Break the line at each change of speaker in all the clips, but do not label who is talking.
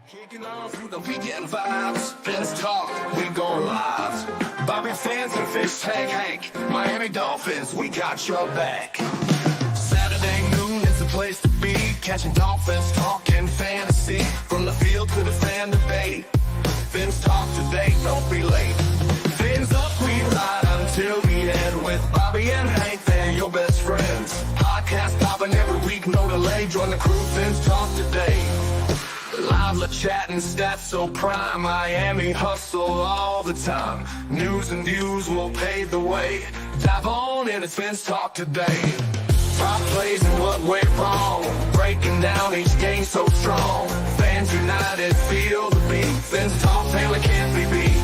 Kicking off through the weekend vibes. Fins talk, we going live. Bobby fans and Fish Tank Hank. Miami Dolphins, we got your back. Saturday noon is the place to be. Catching Dolphins talking fantasy. From the field to the fan debate. Fins talk today, don't be late. Fins up, we ride until the end. With Bobby and Hank, they're your best friends. Podcast popping every week, no delay. Join the crew, Fins talk today. Live chatting, stats so prime. Miami hustle all the time. News and views will pave the way. Dive on in, it's Fins talk today. Top plays and what went wrong. Breaking down each game so strong. Fans united, feel the beat. Fins talk, family can't be beat.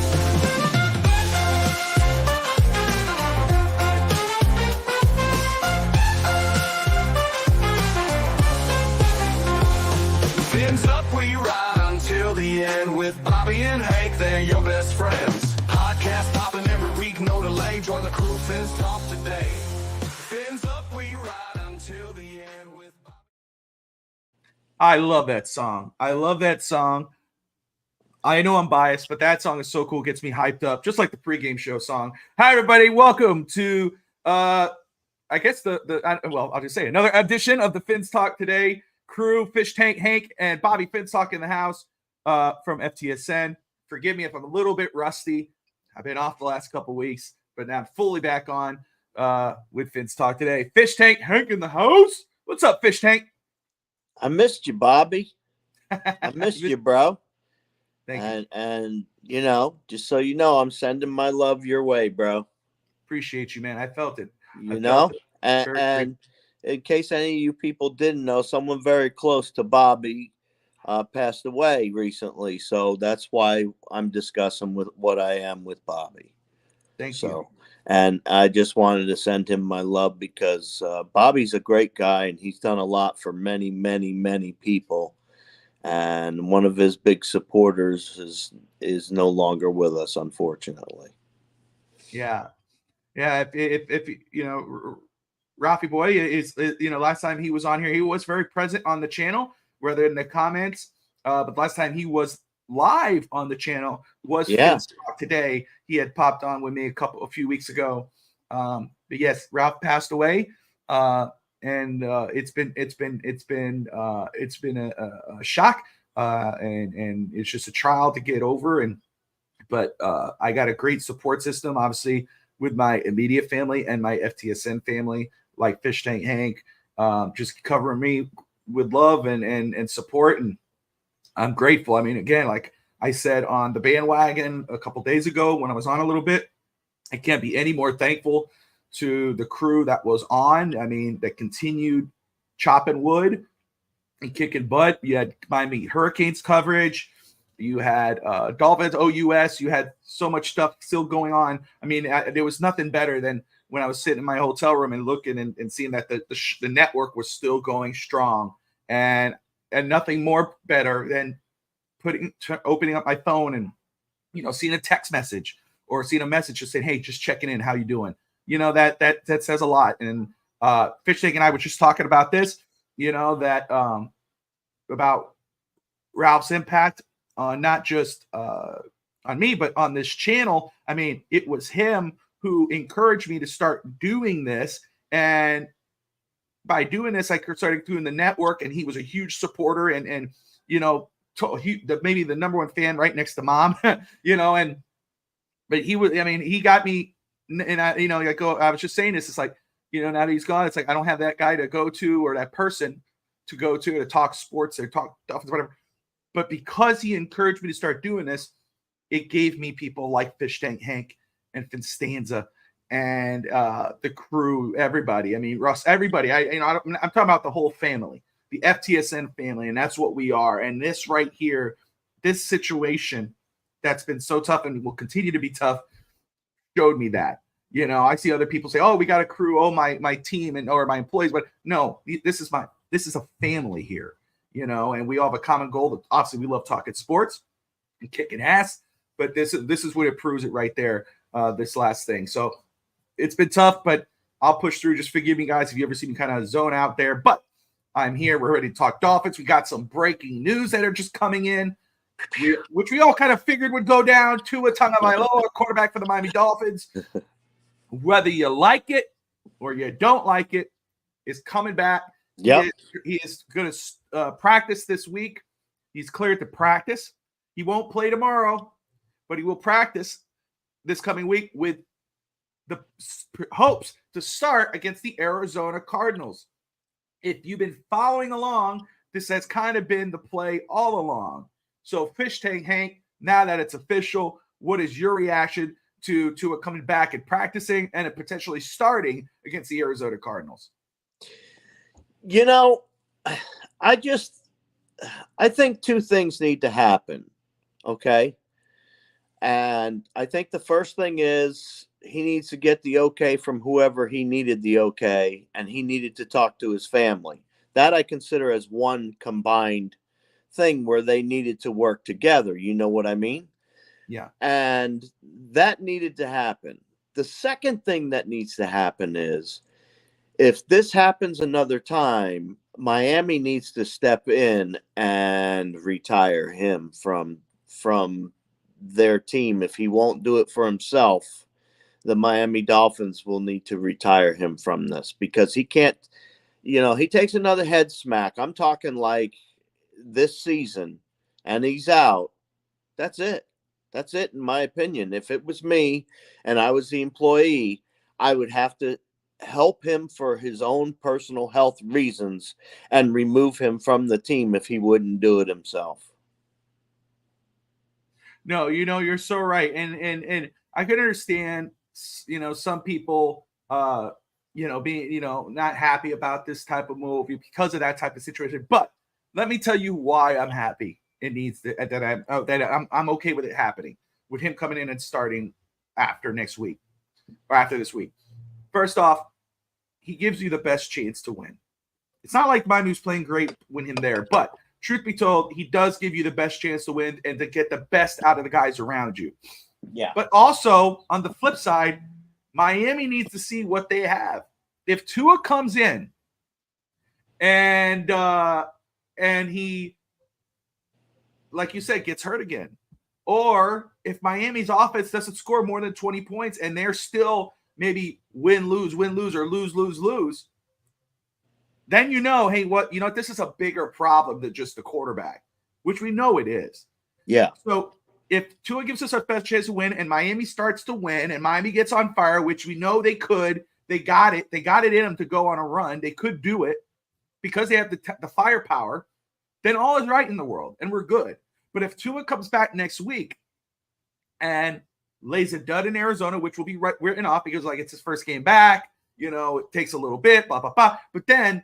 Fins up, we ride until the end. With Bobby and Hank, they're your best friends. Podcast popping every week, no delay. Join the crew, Fins talk today. Fins up, we ride until the end with Bobby.
I love that song. I know I'm biased, but that song is so cool. Gets me hyped up, just like the pregame show song. Hi, everybody. Welcome to, I guess I'll just say another edition of the Fins Talk Today crew. Fish Tank Hank and Bobby Fins Talk in the house from FTSN. Forgive me if I'm a little bit rusty. I've been off the last couple weeks, but now I'm fully back on with Fins Talk Today. Fish Tank Hank in the house. What's up, Fish Tank?
I missed you, Bobby. I missed you, bro.
Thank you.
And you know, just so you know, I'm sending my love your way, bro.
Appreciate you, man. I felt it.
And in case any of you people didn't know, someone very close to Bobby passed away recently. So that's why I'm discussing with what I am with Bobby.
Thank you.
And I just wanted to send him my love because Bobby's a great guy and he's done a lot for many, many, many people. And one of his big supporters is no longer with us, unfortunately.
Yeah. If you know, Rafi Boy is, last time he was on here, he was very present on the channel, whether in the comments. But last time he was live on the channel was Fins Talk Today. He had popped on with me a few weeks ago. But yes, Ralph passed away. And it's been a shock, and it's just a trial to get over. But I got a great support system, obviously, with my immediate family and my FTSN family, like Fish Tank Hank, just covering me with love and support, and I'm grateful. I mean, again, like I said on the bandwagon a couple days ago when I was on a little bit, I can't be any more thankful to the crew that was on. I mean, that continued chopping wood and kicking butt. You had Miami Hurricanes coverage. You had Dolphins, OUS. You had so much stuff still going on. I mean, there was nothing better than when I was sitting in my hotel room and looking and seeing that the network was still going strong, and nothing more better than opening up my phone and seeing a text message or seeing a message just saying, "Hey, just checking in. How you doing?" That says a lot. And Fish Tank and I were just talking about this, about Ralph's impact on not just on me, but on this channel. I mean, it was him who encouraged me to start doing this. And by doing this, I started doing the network, and he was a huge supporter and maybe the number one fan right next to Mom, but he got me. And I was just saying this, it's like, now that he's gone, it's like, I don't have that guy to go to or that person to go to talk sports or talk Dolphins, whatever. But because he encouraged me to start doing this, it gave me people like Fish Tank Hank and Finstanza and the crew, everybody. I mean, Russ, everybody. I'm talking about the whole family, the FTSN family, and that's what we are. And this right here, this situation that's been so tough and will continue to be tough, showed me that. I see other people say, "Oh, we got a crew. Oh, my team or my employees," but no, this is a family here. And we all have a common goal. Obviously, we love talking sports and kicking ass, but this is what it proves it right there. This last thing. So it's been tough, but I'll push through. Just forgive me, guys, if you ever see me kind of zone out there. But I'm here. We're ready to talk Dolphins. We got some breaking news that are just coming in, which we all kind of figured would go down. Tua Tagovailoa, quarterback for the Miami Dolphins. Whether you like it or you don't like it, is coming back.
Yep.
He is going to practice this week. He's cleared to practice. He won't play tomorrow, but he will practice this coming week with the hopes to start against the Arizona Cardinals. If you've been following along, this has kind of been the play all along. So, Fish Tank Hank, now that it's official, what is your reaction to it coming back and practicing and it potentially starting against the Arizona Cardinals?
You know, I think two things need to happen, okay? And I think the first thing is he needs to get the okay from whoever he needed the okay, and he needed to talk to his family. That I consider as one combined thing where they needed to work together. You know what I mean?
Yeah.
And that needed to happen. The second thing that needs to happen is if this happens another time, Miami needs to step in and retire him from their team. If he won't do it for himself, the Miami Dolphins will need to retire him from this because he can't, he takes another head smack. I'm talking like this season and he's out. That's it. That's it, in my opinion. If it was me and I was the employee, I would have to help him for his own personal health reasons and remove him from the team if he wouldn't do it himself.
No, you're so right. And I can understand, some people, being, not happy about this type of move because of that type of situation. But let me tell you why I'm happy. It needs to, that I'm okay with it happening, with him coming in and starting after next week or after this week. First off, he gives you the best chance to win. It's not like Miami's playing great when him there, but truth be told, he does give you the best chance to win and to get the best out of the guys around you.
Yeah.
But also, on the flip side, Miami needs to see what they have. If Tua comes in and he, like you said, gets hurt again, or if Miami's offense doesn't score more than 20 points and they're still maybe win, lose, or lose, then hey, this is a bigger problem than just the quarterback, which we know it is.
Yeah.
So if Tua gives us our best chance to win and Miami starts to win and Miami gets on fire, which we know they could, they got it in them to go on a run. They could do it because they have the firepower. Then all is right in the world and we're good. But if Tua comes back next week and lays a dud in Arizona, which will be written off because it's his first game back, it takes a little bit, blah, blah, blah. But then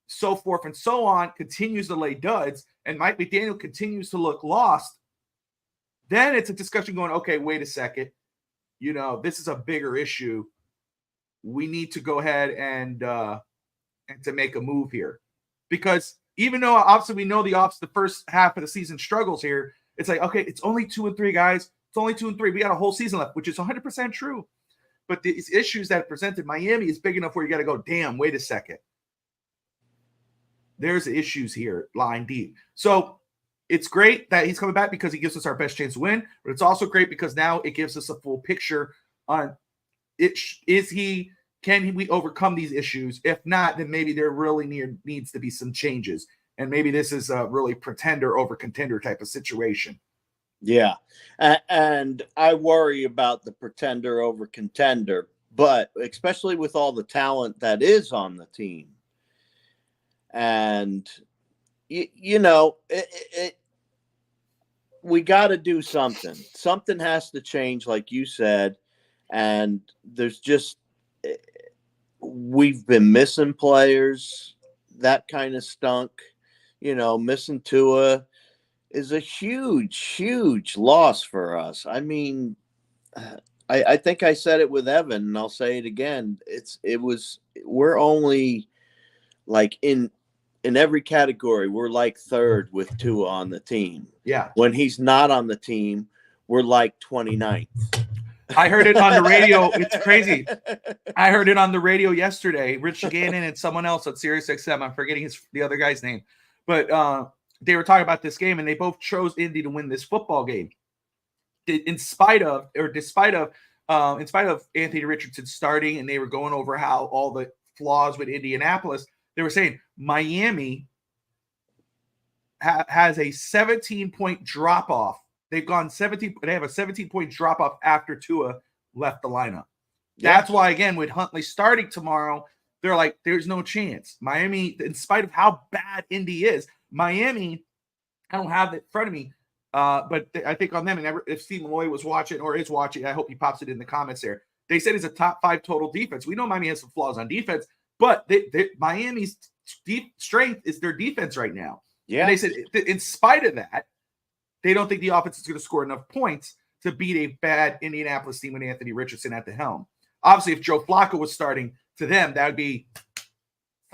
so forth and so on, continues to lay duds, and Mike McDaniel continues to look lost. Then it's a discussion going, okay, wait a second. This is a bigger issue. We need to go ahead and to make a move here. Because even though obviously we know the first half of the season struggles here, it's like, okay, it's only 2-3, guys. It's only 2-3. We got a whole season left, which is 100% true. But these issues that presented Miami is big enough where you got to go, damn, wait a second. There's issues here lying deep. So it's great that he's coming back because he gives us our best chance to win. But it's also great because now it gives us a full picture on it. Can we overcome these issues? If not, then maybe there really needs to be some changes. And maybe this is a really pretender over contender type of situation.
Yeah. And I worry about the pretender over contender, but especially with all the talent that is on the team. And, we got to do something. Something has to change, like you said. And we've been missing players. That kind of stunk. Missing Tua is a huge, huge loss for us. I mean, I think I said it with Evan, and I'll say it again. We're only like in every category, we're like third with Tua on the team.
Yeah.
When he's not on the team, we're like 29th.
I heard it on the radio. It's crazy. I heard it on the radio yesterday. Rich Gannon and someone else on Sirius XM. I'm forgetting the other guy's name, but they were talking about this game, and they both chose Indy to win this football game, in spite of Anthony Richardson starting, and they were going over how all the flaws with Indianapolis. They were saying Miami has a 17-point drop off. They've gone 17. They have a 17-point drop off after Tua left the lineup. Yeah. That's why, again, with Huntley starting tomorrow, they're like, there's no chance. Miami, in spite of how bad Indy is, Miami, I don't have it in front of me, but I think on them, and if Steve Malloy was watching or is watching, I hope he pops it in the comments there. They said it's a top 5 total defense. We know Miami has some flaws on defense, but Miami's deep strength is their defense right now. Yeah. And they said, in spite of that, they don't think the offense is going to score enough points to beat a bad Indianapolis team with Anthony Richardson at the helm. Obviously, if Joe Flacco was starting to them, that would be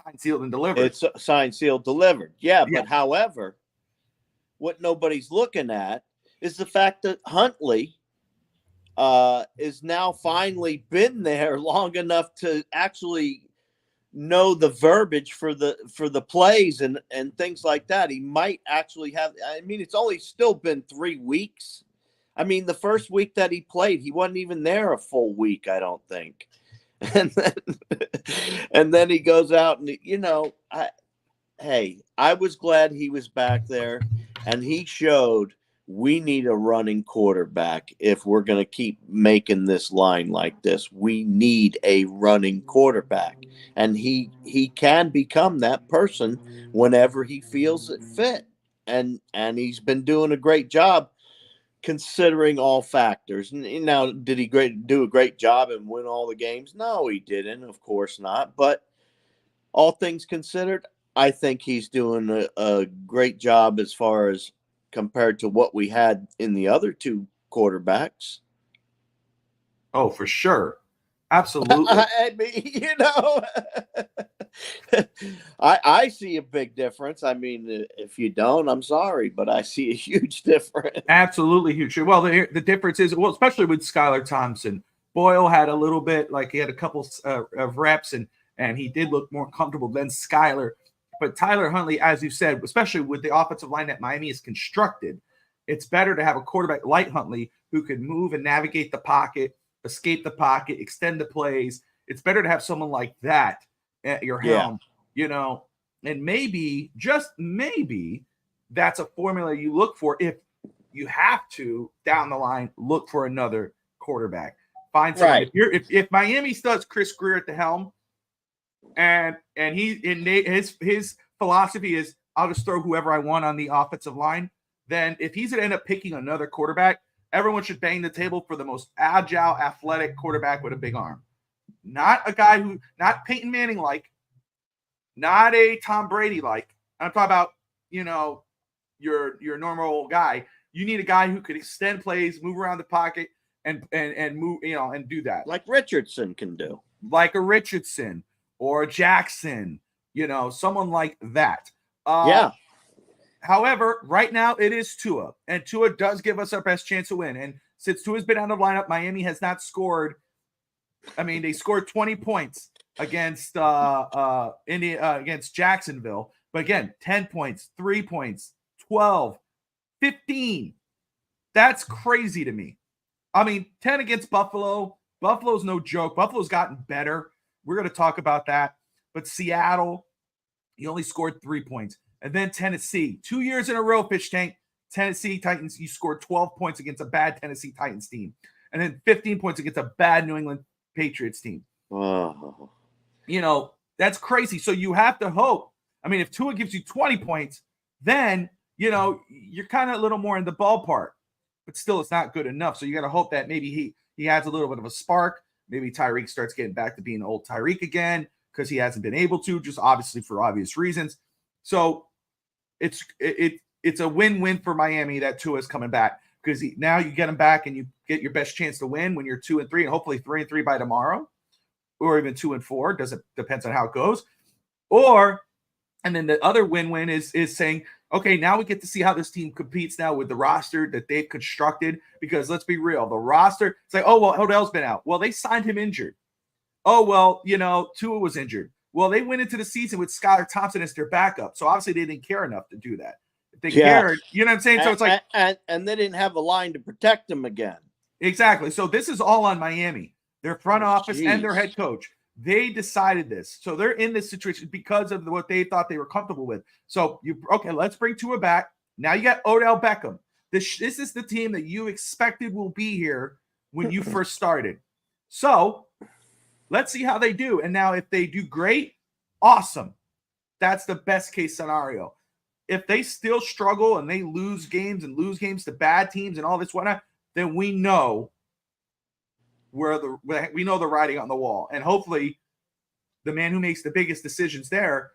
signed, sealed, and delivered.
It's signed, sealed, delivered. Yeah, but however, what nobody's looking at is the fact that Huntley is now finally been there long enough to actually know the verbiage for the plays and things like that. He might actually have, I mean, it's only still been 3 weeks. I mean, the first week that he played, he wasn't even there a full week, I don't think. And then he goes out and, you know, I was glad he was back there, and he showed we need a running quarterback if we're going to keep making this line like this. We need a running quarterback, and he can become that person whenever he feels it fit. And he's been doing a great job considering all factors. Now, did he do a great job and win all the games? No, he didn't. Of course not. But all things considered, I think he's doing a great job as far as compared to what we had in the other 2 quarterbacks.
Oh, for sure. Absolutely.
I mean, you know, I see a big difference. I mean, if you don't, I'm sorry, but I see a huge difference.
Absolutely huge. Well, the difference is, well, especially with Skylar Thompson, Boyle had a little bit, like he had a couple of reps, and he did look more comfortable than Skylar. But Tyler Huntley, as you said, especially with the offensive line that Miami is constructed, it's better to have a quarterback like Huntley who can move and navigate the pocket, escape the pocket, extend the plays. It's better to have someone like that at your helm, you know, and maybe, just maybe, that's a formula you look for if you have to, down the line, look for another quarterback. Find someone. Right. If Miami still has Chris Greer at the helm, and his philosophy is, I'll just throw whoever I want on the offensive line, then if he's going to end up picking another quarterback, everyone should bang the table for the most agile, athletic quarterback with a big arm. Not a guy who, not Peyton Manning like, not a Tom Brady like. I'm talking about, you know, your normal guy. You need a guy who could extend plays, move around the pocket, and move, you know, and do that.
Like Richardson can do.
Like a Richardson or a Jackson, you know, someone like that. However, right now it is Tua, and Tua does give us our best chance to win. And since Tua's been out of lineup, Miami has not scored. I mean, they scored 20 points against against Jacksonville, but again, 10 points, 3 points, 12, 15. That's crazy to me. I mean, 10 against Buffalo. Buffalo's no joke. Buffalo's gotten better. We're going to talk about that. But Seattle, he only scored 3 points. And then Tennessee, 2 years in a row, Fish Tank, Tennessee Titans, you scored 12 points against a bad Tennessee Titans team. And then 15 points against a bad New England Patriots team.
Oh.
You know, that's crazy. So you have to hope. I mean, if Tua gives you 20 points, then, you know, you're kind of a little more in the ballpark. But still, it's not good enough. So you got to hope that maybe he adds a little bit of a spark. Maybe Tyreek starts getting back to being old Tyreek again because he hasn't been able to, just obviously for obvious reasons. So it's a win-win for Miami that Tua is coming back, because now you get him back and you get your best chance to win when you're 2-3 and hopefully 3-3 by tomorrow, or even 2-4. Depends on how it goes. And then the other win-win is saying Okay, now we get to see how this team competes now with the roster that they've constructed. Because let's be real, the roster, it's like, oh, well, Odell's been out. Well, they signed him injured. Oh, well, Tua was injured. Well, they went into the season with Skylar Thompson as their backup. So obviously they didn't care enough to do that. If they cared, you know what I'm saying? So it's like,
and they didn't have a line to protect him again.
Exactly. So this is all on Miami, their front office and their head coach. They decided this. So they're in this situation because of what they thought they were comfortable with. So let's bring Tua back. Now you got Odell Beckham. This is the team that you expected will be here when you first started. So let's see how they do. And now if they do great, awesome. That's the best case scenario. If they still struggle and they lose games to bad teams and all this whatnot, then we know the writing on the wall. And hopefully the man who makes the biggest decisions there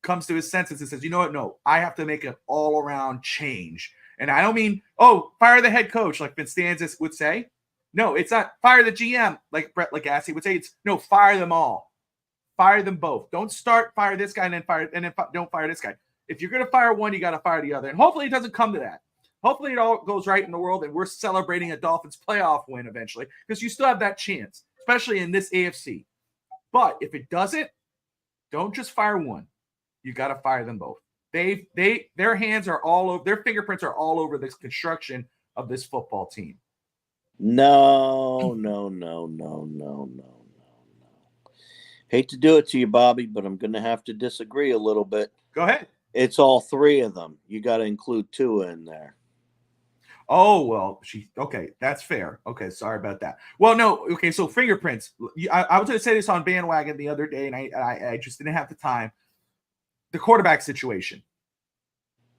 comes to his senses and says, you know what? No, I have to make an all-around change. And I don't mean, fire the head coach like Vincenzo would say. No, it's not fire the GM like Brett Lagasse would say. It's no, fire them all. Fire them both. Don't fire this guy and then don't fire this guy. If you're going to fire one, you got to fire the other. And hopefully it doesn't come to that. Hopefully it all goes right in the world and we're celebrating a Dolphins playoff win eventually because you still have that chance, especially in this AFC. But if it doesn't, don't just fire one. You got to fire them both. Their hands are all over, their fingerprints are all over this construction of this football team.
No. Hate to do it to you, Bobby, but I'm going to have to disagree a little bit.
Go ahead.
It's all three of them. You got to include Tua in there.
Oh, well, okay, that's fair. Okay, sorry about that. Well, no, okay, so fingerprints. I was going to say this on Bandwagon the other day, and I just didn't have the time. The quarterback situation.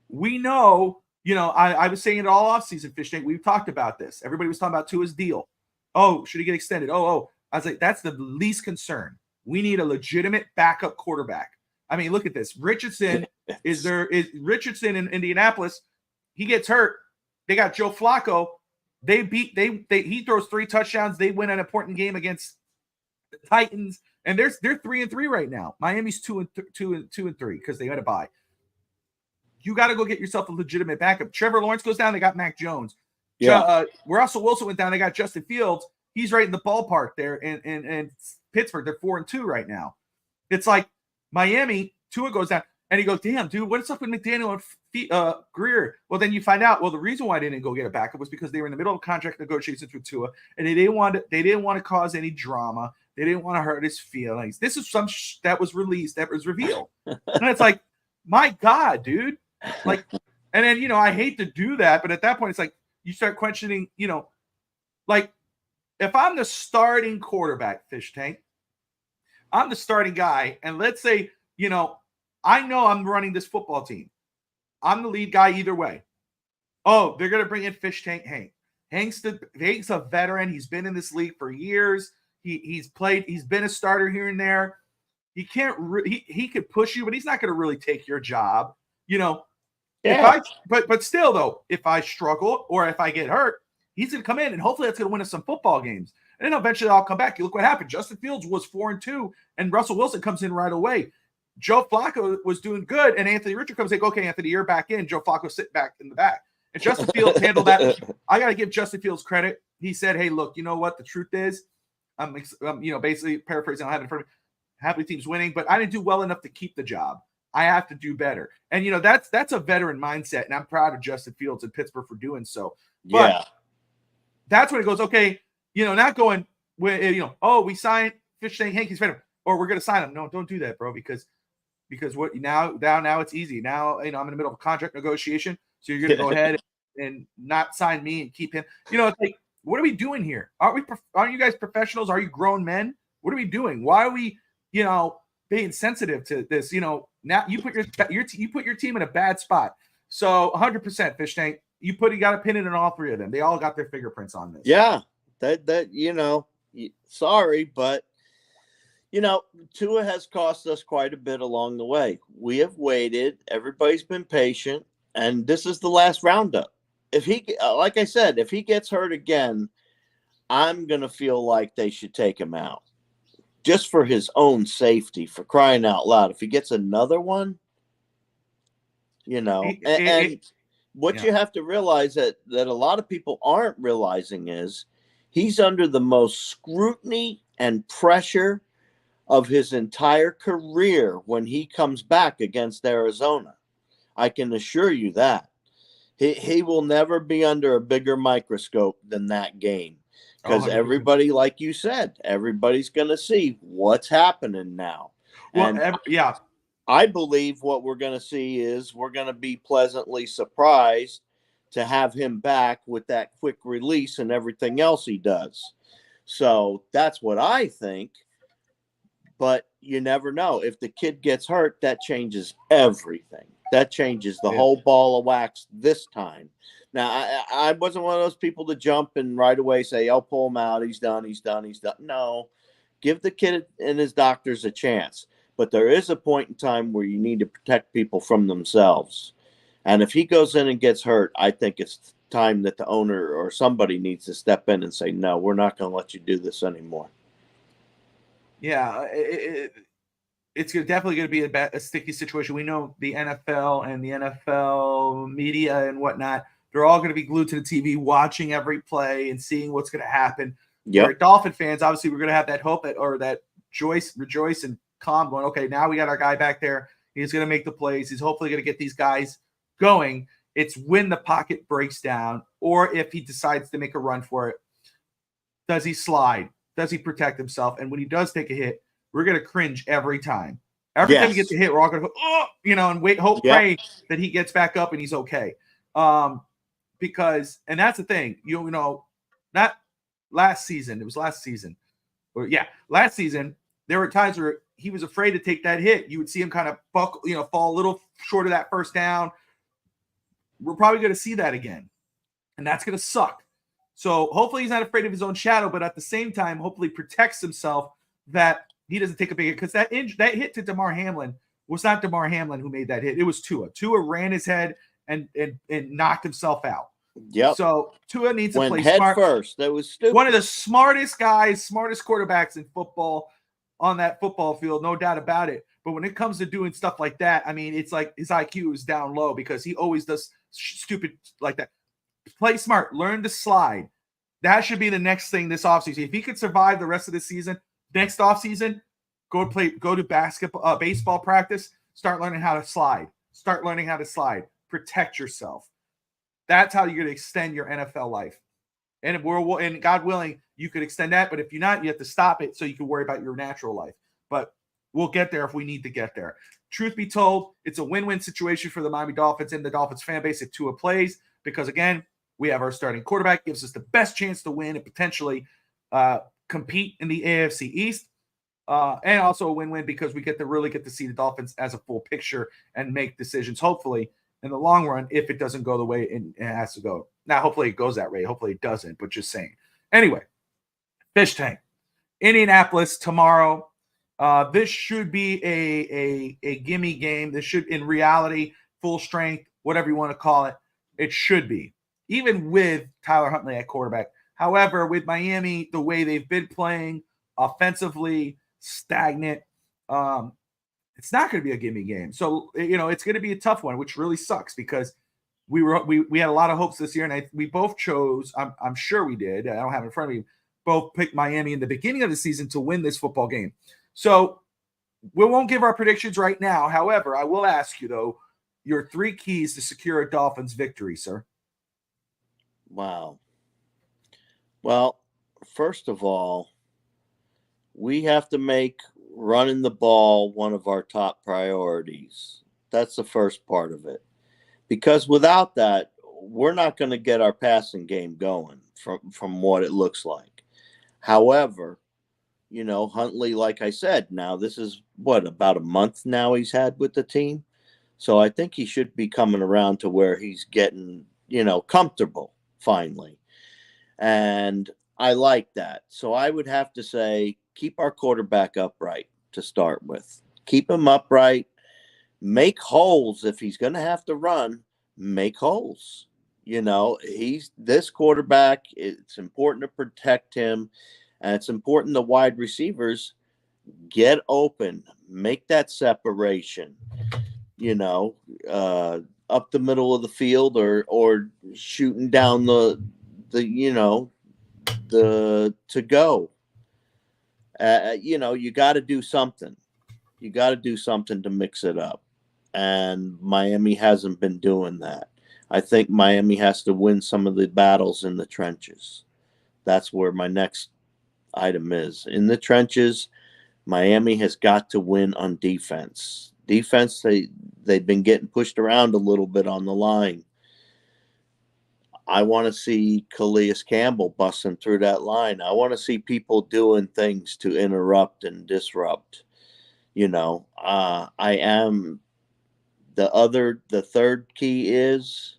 We know, I was saying it all offseason, Fish Tank. We've talked about this. Everybody was talking about Tua's deal. Oh, should he get extended? Oh. I was like, that's the least concern. We need a legitimate backup quarterback. I mean, look at this. Richardson is Richardson in Indianapolis. He gets hurt. They got Joe Flacco. He throws 3 touchdowns. They win an important game against the Titans, and they're 3-3 right now. Miami's 2-3 because they got to bye. You got to go get yourself a legitimate backup. Trevor Lawrence goes down. They got Mac Jones. Yeah. Russell Wilson went down. They got Justin Fields. He's right in the ballpark there in Pittsburgh. They're 4-2 right now. It's like Miami. Tua goes down. And he goes, damn, dude, what's up with McDaniel and Greer? Well, then you find out, the reason why they didn't go get a backup was because they were in the middle of contract negotiations with Tua, and they didn't want to cause any drama. They didn't want to hurt his feelings. This is some that was released, that was revealed. And it's like, my God, dude. Like, and then, I hate to do that, but at that point, it's like you start questioning, like, if I'm the starting quarterback, Fish Tank, I'm the starting guy, and let's say, I know I'm running this football team. I'm the lead guy either way. Oh, they're going to bring in Fish Tank Hank. Hank's a veteran. He's been in this league for years. He's been a starter here and there. He can't he could push you, but he's not going to really take your job. Yeah. But still though, if I struggle or if I get hurt, he's going to come in and hopefully that's going to win us some football games. And then eventually I'll come back. You look what happened. Justin Fields was 4-2 and Russell Wilson comes in right away. Joe Flacco was doing good, and Anthony Richardson comes like, okay, Anthony, you're back in. Joe Flacco sit back in the back. And Justin Fields handled that. I got to give Justin Fields credit. He said, hey, look, you know what? The truth is, I'm basically paraphrasing, I have it in front of me. Happy team's winning, but I didn't do well enough to keep the job. I have to do better. And, that's a veteran mindset, and I'm proud of Justin Fields and Pittsburgh for doing so. But that's when it goes, okay, not going, we signed Fish Tank Hank, he's veteran, or we're going to sign him. No, don't do that, bro, because what now it's easy. Now, I'm in the middle of a contract negotiation, so you're going to go ahead and not sign me and keep him. It's like, what are we doing here? Aren't you guys professionals? Are you grown men? What are we doing? Why are we, being sensitive to this? Now you put your team in a bad spot. So 100% Fish Tank, you got to pin it in all three of them. They all got their fingerprints on this.
Yeah, sorry, but Tua has cost us quite a bit along the way. We have waited. Everybody's been patient, and this is the last roundup. If like I said, if he gets hurt again, I'm going to feel like they should take him out just for his own safety, for crying out loud. If he gets another one, And what
Yeah.
you have to realize that a lot of people aren't realizing is he's under the most scrutiny and pressure of his entire career when he comes back against Arizona. I can assure you that. He will never be under a bigger microscope than that game,
Oh,
because
100%.
everybody, like you said, everybody's going to see what's happening now.
Well,
And
yeah.
I believe what we're going to see is we're going to be pleasantly surprised to have him back with that quick release and everything else he does. So that's what I think. But you never know. If the kid gets hurt, that changes everything. That changes the whole ball of wax this time. Now, I wasn't one of those people to jump and right away say, "I'll pull him out. He's done. He's done. He's done." No, give the kid and his doctors a chance. But there is a point in time where you need to protect people from themselves. And if he goes in and gets hurt, I think it's time that the owner or somebody needs to step in and say, "No, we're not going to let you do this anymore."
Yeah, it's definitely going to be a sticky situation. We know the NFL and the NFL media and whatnot, they're all going to be glued to the TV watching every play and seeing what's going to happen.
Yep.
We're Dolphin fans, obviously, we're going to have that hope or that rejoice and calm going, okay, now we got our guy back there. He's going to make the plays. He's hopefully going to get these guys going. It's when the pocket breaks down or if he decides to make a run for it. Does he slide? Does he protect himself? And when he does take a hit, we're going to cringe every time. Every time he gets a hit, we're all going to go, and wait, hope, pray that he gets back up and he's okay. Because, and that's the thing, not last season. It was last season. Last season, there were times where he was afraid to take that hit. You would see him kind of fall a little short of that first down. We're probably going to see that again. And that's going to suck. So hopefully he's not afraid of his own shadow, but at the same time, hopefully protects himself that he doesn't take a big hit. Because that hit to Damar Hamlin was not Damar Hamlin who made that hit. It was Tua. Tua ran his head and knocked himself out.
Yep.
So Tua needs to play
head
smart.
First. That was stupid.
One of the smartest guys, smartest quarterbacks in football on that football field, no doubt about it. But when it comes to doing stuff like that, I mean, it's like his IQ is down low because he always does stupid like that. Play smart. Learn to slide. That should be the next thing this offseason. If he could survive the rest of the season, next offseason, go to baseball practice, start learning how to slide. Protect yourself. That's how you're going to extend your NFL life. And God willing, you could extend that. But if you're not, you have to stop it so you can worry about your natural life. But we'll get there if we need to get there. Truth be told, it's a win-win situation for the Miami Dolphins and the Dolphins fan base if Tua plays because, again, we have our starting quarterback, gives us the best chance to win and potentially compete in the AFC East. And also a win-win because we get to see the Dolphins as a full picture and make decisions, hopefully, in the long run, if it doesn't go the way it has to go. Now, hopefully it goes that way. Hopefully it doesn't, but just saying. Anyway, Fish Tank. Indianapolis tomorrow. This should be a gimme game. This should, in reality, full strength, whatever you want to call it, it should be. Even with Tyler Huntley at quarterback. However, with Miami, the way they've been playing offensively, stagnant, it's not going to be a gimme game. So, it's going to be a tough one, which really sucks because we had a lot of hopes this year, and we both chose, I'm sure we did, I don't have it in front of me, both picked Miami in the beginning of the season to win this football game. So we won't give our predictions right now. However, I will ask you, though, your 3 keys to secure a Dolphins victory, sir.
Wow. Well, first of all, we have to make running the ball one of our top priorities. That's the first part of it. Because without that, we're not going to get our passing game going from what it looks like. However, Huntley, like I said, now this is about a month now he's had with the team. So I think he should be coming around to where he's getting, comfortable finally. And I like that. So I would have to say, keep our quarterback upright to start with. Keep him upright. Make holes. If he's going to have to run, make holes. He's this quarterback. It's important to protect him. And it's important the wide receivers get open, make that separation. up the middle of the field or shooting down the to go. You got to do something. You got to do something to mix it up. And Miami hasn't been doing that. I think Miami has to win some of the battles in the trenches. That's where my next item is. In the trenches, Miami has got to win on defense. Defense, they've been getting pushed around a little bit on the line. I want to see Calais Campbell busting through that line. I want to see people doing things to interrupt and disrupt. I am the third key is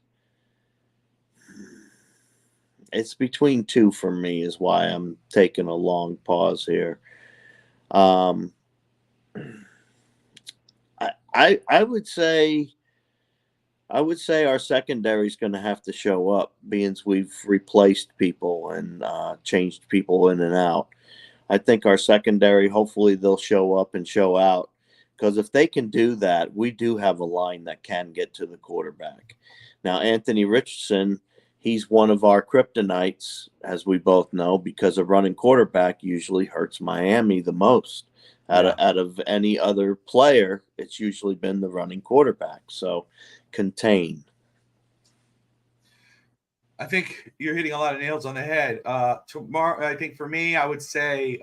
it's between two for me is why I'm taking a long pause here. I would say our secondary is going to have to show up, being we've replaced people and changed people in and out. I think our secondary, hopefully they'll show up and show out, because if they can do that, we do have a line that can get to the quarterback. Now, Anthony Richardson, he's one of our kryptonites, as we both know, because a running quarterback usually hurts Miami the most. Out of any other player, it's usually been the running quarterback. So contain.
I think you're hitting a lot of nails on the head. Tomorrow, I think for me, I would say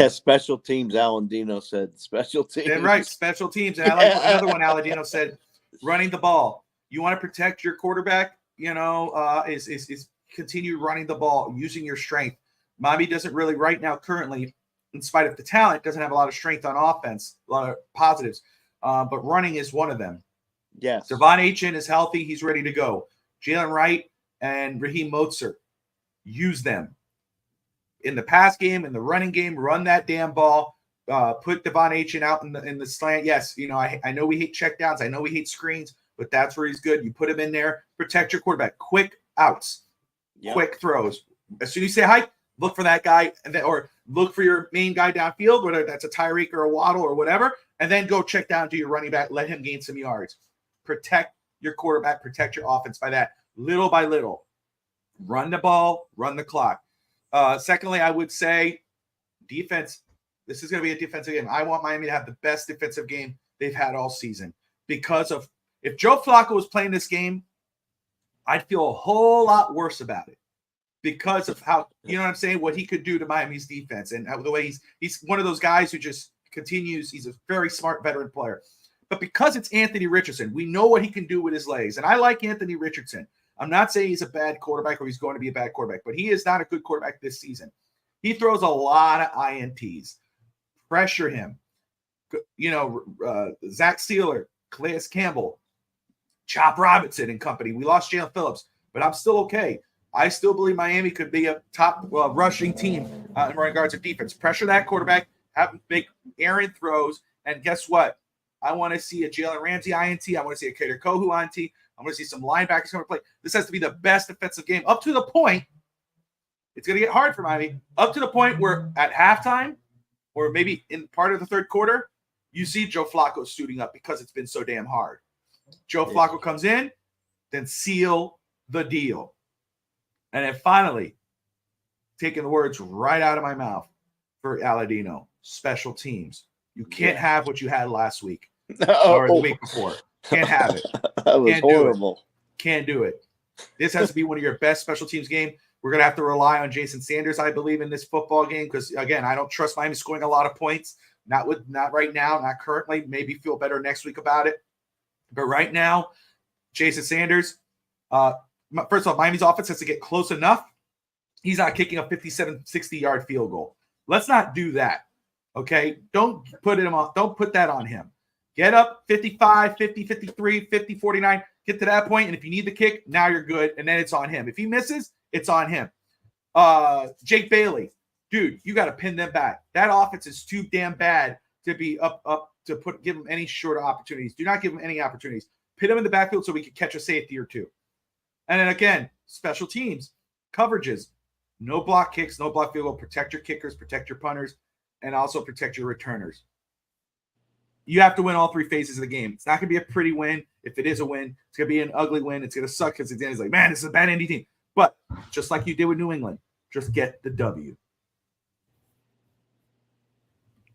special teams. Alandino said special teams.
Right, special teams. And I like another one. Alandino said running the ball. You want to protect your quarterback, is continue running the ball, using your strength. Miami doesn't really right now currently, in spite of the talent, doesn't have a lot of strength on offense, a lot of positives. But running is one of them.
Yes.
Devon Achane is healthy. He's ready to go. Jalen Wright and Raheem Mostert, use them. In the pass game, in the running game, run that damn ball. Put Devon Achane out in the slant. Yes, I know we hate checkdowns. I know we hate screens, but that's where he's good. You put him in there. Protect your quarterback. Quick outs. Yep. Quick throws. As soon as you say hi, look for that guy, or look for your main guy downfield, whether that's a Tyreek or a Waddle or whatever, and then go check down to your running back. Let him gain some yards. Protect your quarterback. Protect your offense by that. Little by little. Run the ball. Run the clock. Secondly, I would say defense. This is going to be a defensive game. I want Miami to have the best defensive game they've had all season, because of if Joe Flacco was playing this game, I'd feel a whole lot worse about it, because of how, what he could do to Miami's defense, and the way he's one of those guys who just continues. He's a very smart veteran player. But because it's Anthony Richardson, we know what he can do with his legs. And I like Anthony Richardson. I'm not saying he's a bad quarterback or he's going to be a bad quarterback, but he is not a good quarterback this season. He throws a lot of INTs. Pressure him. Zach Steeler, Calais Campbell, Chop Robinson and company. We lost Jalen Phillips, but I'm still okay. I still believe Miami could be a top rushing team in regards to defense. Pressure that quarterback, have big errant throws, and guess what? I want to see a Jalen Ramsey INT. I want to see a Kader Kohu INT. I want to see some linebackers come to play. This has to be the best defensive game, up to the point. It's going to get hard for Miami, up to the point where at halftime, or maybe in part of the third quarter, you see Joe Flacco suiting up because it's been so damn hard. Joe Flacco comes in, then seal the deal. And then finally, taking the words right out of my mouth for Aladino, special teams. You can't have what you had last week or the week before. Can't have it.
That was horrible.
Can't do it. This has to be one of your best special teams game. We're going to have to rely on Jason Sanders, I believe, in this football game, because, again, I don't trust Miami scoring a lot of points. Not right now, not currently. Maybe feel better next week about it. But right now, Jason Sanders, first of all, Miami's offense has to get close enough. He's not kicking a 57, 60-yard field goal. Let's not do that, okay? Don't put that on him. Get up 55, 50, 53, 50, 49. Get to that point, and if you need the kick, now you're good, and then it's on him. If he misses, it's on him. Jake Bailey, dude, you got to pin them back. That offense is too damn bad to be up to give them any short opportunities. Do not give them any opportunities. Pin them in the backfield so we can catch a safety or two. And then again, special teams, coverages, no block kicks, no block field goal. Protect your kickers, protect your punters, and also protect your returners. you have to win all three phases of the game. It's not going to be a pretty win. If it is a win, it's going to be an ugly win. It's going to suck because at the end it's like, man, this is a bad Indy team. But just like you did with New England, just get the W.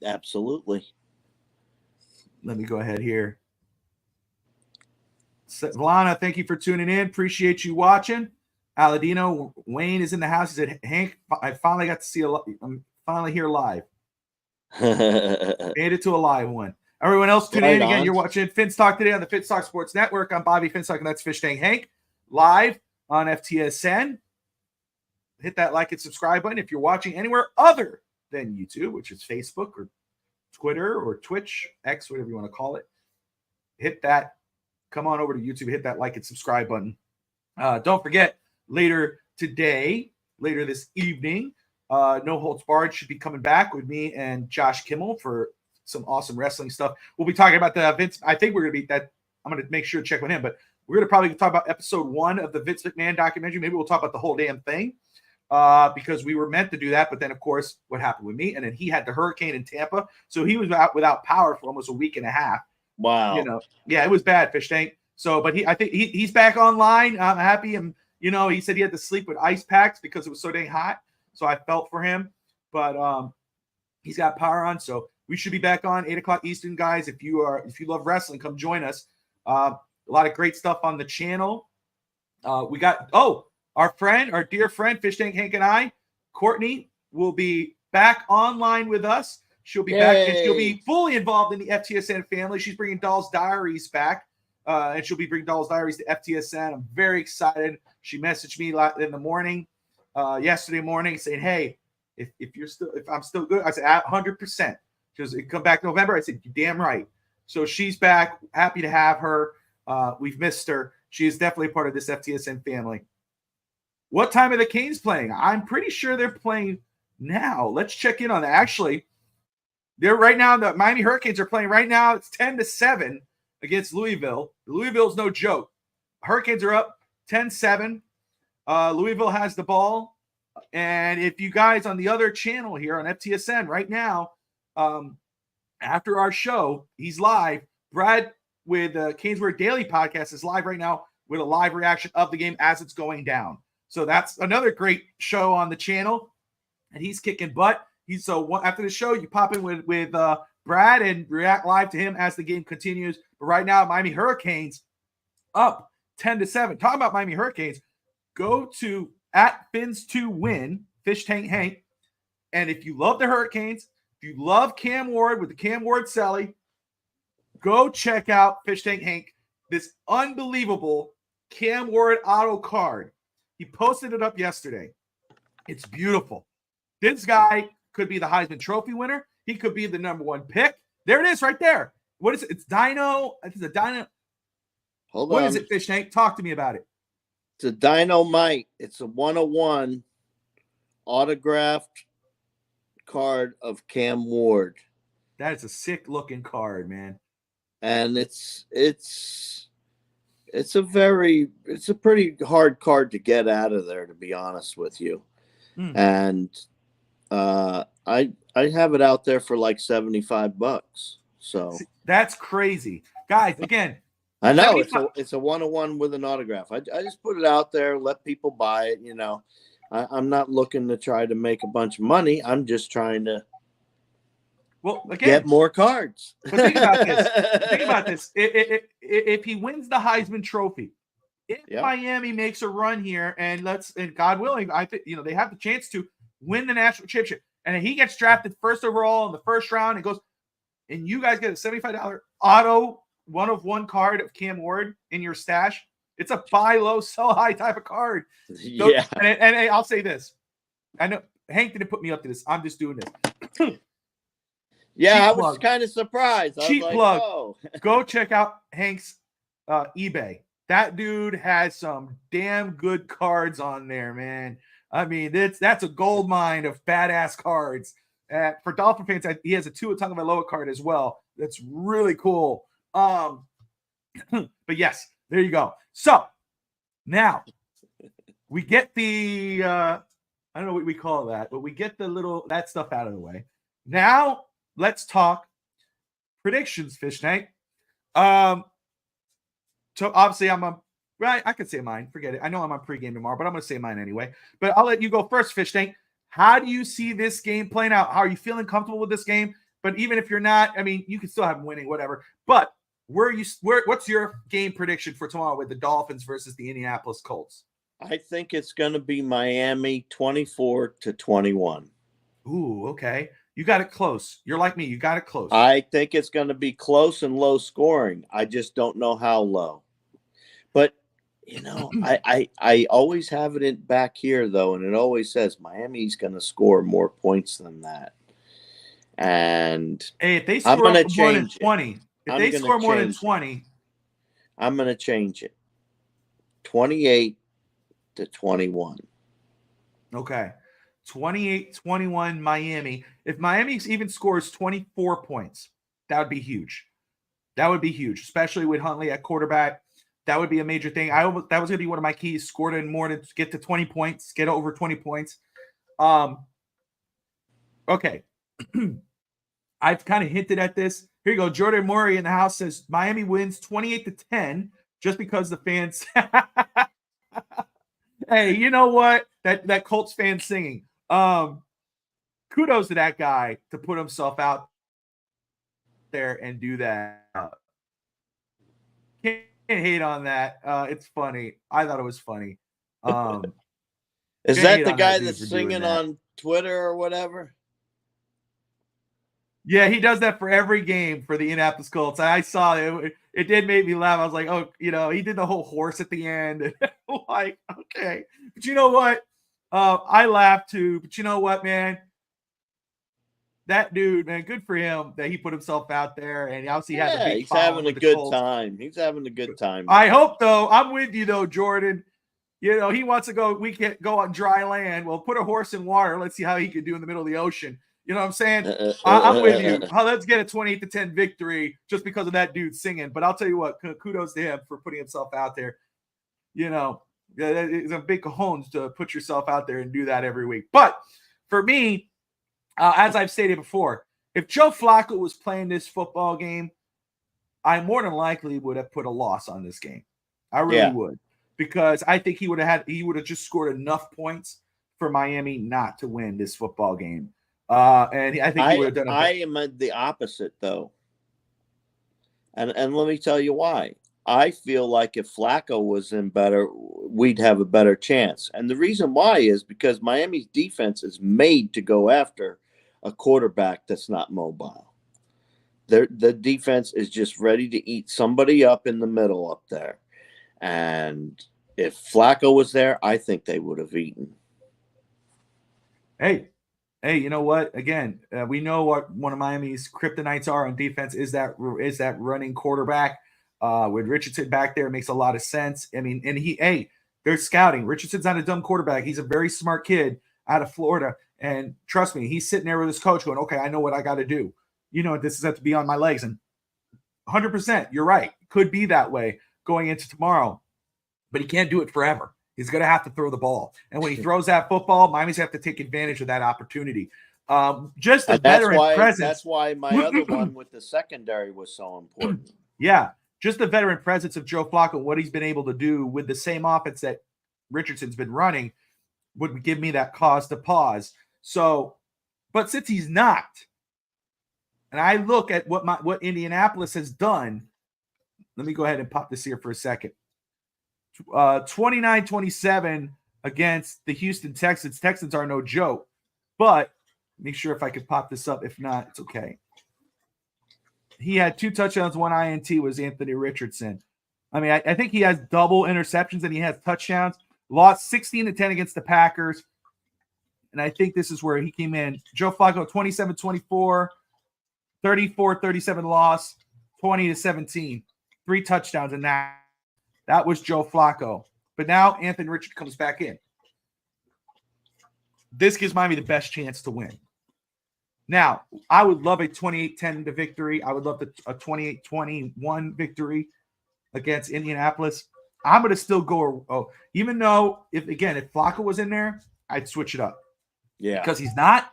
Absolutely.
Let me go ahead here. Lana, thank you for tuning in. Appreciate you watching. Aladino, Wayne is in the house. He said, Hank, I finally got to see I'm finally here live. Made it to a live one. Everyone else tuning in again. You're watching Fins Talk today on the Fins Talk Sports Network. I'm Bobby Finstock, and that's Fish Tank Hank, live on FTSN. Hit that like and subscribe button if you're watching anywhere other than YouTube, which is Facebook or Twitter or Twitch, X, whatever you want to call it. Hit that. Come on over to YouTube. Hit that like and subscribe button. Don't forget, later this evening, No Holds Barred should be coming back with me and Josh Kimmel for some awesome wrestling stuff. We'll be talking about the Vince. I think we're going to be that. I'm going to make sure to check with him, but we're going to probably talk about episode 1 of the Vince McMahon documentary. Maybe we'll talk about the whole damn thing because we were meant to do that. But then, of course, what happened with me? And then he had the hurricane in Tampa. So he was out without power for almost a week and a half.
Wow.
Yeah, it was bad, Fish Tank. So, but I think he's back online. I'm happy. And, he said he had to sleep with ice packs because it was so dang hot. So I felt for him. But he's got power on. So we should be back on 8 o'clock Eastern, guys. If you love wrestling, come join us. A lot of great stuff on the channel. We got our dear friend, Fish Tank Hank and I, Courtney, will be back online with us. She'll be back and she'll be fully involved in the FTSN family. She's bringing Doll's Diaries back, and she'll be bringing Doll's Diaries to FTSN. I'm very excited. She messaged me in the morning, yesterday morning, saying, "Hey, if I'm still good," I said, "100%." She goes, "Come back November." I said, "You're damn right." So she's back. Happy to have her. We've missed her. She is definitely part of this FTSN family. What time are the Canes playing? I'm pretty sure they're playing now. Let's check in on that. Actually, they're right now. The Miami Hurricanes are playing right now. It's 10-7 against Louisville. Louisville's no joke. Hurricanes are up 10-7. Louisville has the ball. And if you guys on the other channel here on FTSN right now, after our show, he's live. Brad with the Canesburg Daily Podcast is live right now with a live reaction of the game as it's going down. So that's another great show on the channel, and he's kicking butt. After the show, you pop in with Brad and react live to him as the game continues. But right now, Miami Hurricanes up 10-7. Talking about Miami Hurricanes, go to @Fins2Win, Fish Tank Hank, and if you love the Hurricanes, if you love Cam Ward with the Cam Ward Selly, go check out Fish Tank Hank, this unbelievable Cam Ward auto card. He posted it up yesterday. It's beautiful. This guy could be the Heisman Trophy winner. He could be the number 1 pick. There it is right there. What is it? It's Dino. It's a Dino.
Hold on.
What is it, Fish Tank? Talk to me about it.
It's a Dynamite. It's a 101 autographed card of Cam Ward.
That is a sick looking card, man.
And it's a pretty hard card to get out of there, to be honest with you. And I have it out there for like $75. So
that's crazy, guys. Again,
I know it's a 101 with an autograph. I just put it out there, let people buy it. I'm not looking to try to make a bunch of money. I'm just trying to get more cards.
But think about this. If he wins the Heisman Trophy, if Miami makes a run here, and God willing, I think they have the chance to win the national championship, and he gets drafted first overall in the first round, and goes, and you guys get a $75 auto 1-of-1 card of Cam Ward in your stash. It's a buy low, sell high type of card. So,
yeah.
And I'll say this. I know Hank didn't put me up to this. I'm just doing this.
Yeah, I was kind of surprised.
Cheap plug. Oh. Go check out Hank's eBay. That dude has some damn good cards on there, man. I mean, that's a gold mine of badass cards. For Dolphin fans, he has a Tua Tagovailoa card as well. That's really cool. But yes, there you go. So now we get the I don't know what we call that, but we get that stuff out of the way. Now let's talk predictions, Fish Tank. So obviously I could say mine. Forget it. I know I'm on pregame tomorrow, but I'm going to say mine anyway. But I'll let you go first, Fish Tank. How do you see this game playing out? How are you feeling comfortable with this game? But even if you're not, I mean, you can still have them winning, whatever. But what's your game prediction for tomorrow with the Dolphins versus the Indianapolis Colts?
I think it's going to be Miami 24-21.
Ooh, okay. You got it close. You're like me. You got it close.
I think it's going to be close and low scoring. I just don't know how low. But, I always have it back here, though, and it always says Miami's going to score more points than that. And
hey, if they score more than 20,
I'm going to change it. 28-21.
Okay. 28-21 Miami. If Miami even scores 24 points, that would be huge. That would be huge, especially with Huntley at quarterback. That would be a major thing. That was going to be one of my keys. Scored in more to get to 20 points, get over 20 points. Okay. I've kind of hinted at this. Here you go. Jordan Murray in the house says Miami wins 28-10 just because the fans. Hey, you know what? That Colts fan singing. Kudos to that guy to put himself out there and do that. Can't hate on that. It's funny. I thought it was funny.
Is that the guy that's singing on Twitter or whatever?
Yeah, he does that for every game for the Indianapolis Colts. I saw it. It did make me laugh. I was like, oh, he did the whole horse at the end. Like, okay. But you know what? I laughed too. But you know what, man? That dude, man, good for him that he put himself out there. And obviously he has a big
he's having a good
Colts.
time. He's having a good time.
I hope, though. I'm with you, though, Jordan. He wants to go. We can't go on dry land. Well, put a horse in water. Let's see how he can do in the middle of the ocean. You know what I'm saying? I'm with you. Let's get a 28-10 victory just because of that dude singing. But I'll tell you what, kudos to him for putting himself out there. It's a big cajones to put yourself out there and do that every week. But for me, as I've stated before, if Joe Flacco was playing this football game, I more than likely would have put a loss on this game. I really would, because I think he would have just scored enough points for Miami not to win this football game. And I think he would have done.
I am the opposite, though, and let me tell you why. I feel like if Flacco was in better, we'd have a better chance. And the reason why is because Miami's defense is made to go after a quarterback that's not mobile. The defense is just ready to eat somebody up in the middle up there. And if Flacco was there, I think they would have eaten.
Hey, you know what? Again, we know what one of Miami's kryptonites are on defense is that running quarterback. With Richardson back there, it makes a lot of sense. I mean, and they're scouting. Richardson's not a dumb quarterback. He's a very smart kid out of Florida. And trust me, he's sitting there with his coach going, okay, I know what I got to do. This is have to be on my legs. And 100%, you're right. Could be that way going into tomorrow. But he can't do it forever. He's going to have to throw the ball. And when he throws that football, Miami's have to take advantage of that opportunity. Just a veteran presence.
That's why my other one with the secondary was so important.
Yeah. Just the veteran presence of Joe Flacco, what he's been able to do with the same offense that Richardson's been running would give me that cause to pause. So, but since he's not, and I look at what Indianapolis has done, let me go ahead and pop this here for a second. 29-27 against the Houston Texans. Texans are no joke, but make sure if I could pop this up. If not, it's okay. He had 2 touchdowns, 1 INT was Anthony Richardson. I mean, I think he has double interceptions and he has touchdowns. Lost 16-10 against the Packers. And I think this is where he came in. Joe Flacco, 27-24, 34-37 loss, 20-17. 3 touchdowns in that. That was Joe Flacco. But now Anthony Richardson comes back in. This gives Miami the best chance to win. Now, I would love a 28-10 victory. I would love a 28-21 victory against Indianapolis. I'm going to still go, even though, if Flacco was in there, I'd switch it up.
Yeah.
Because he's not.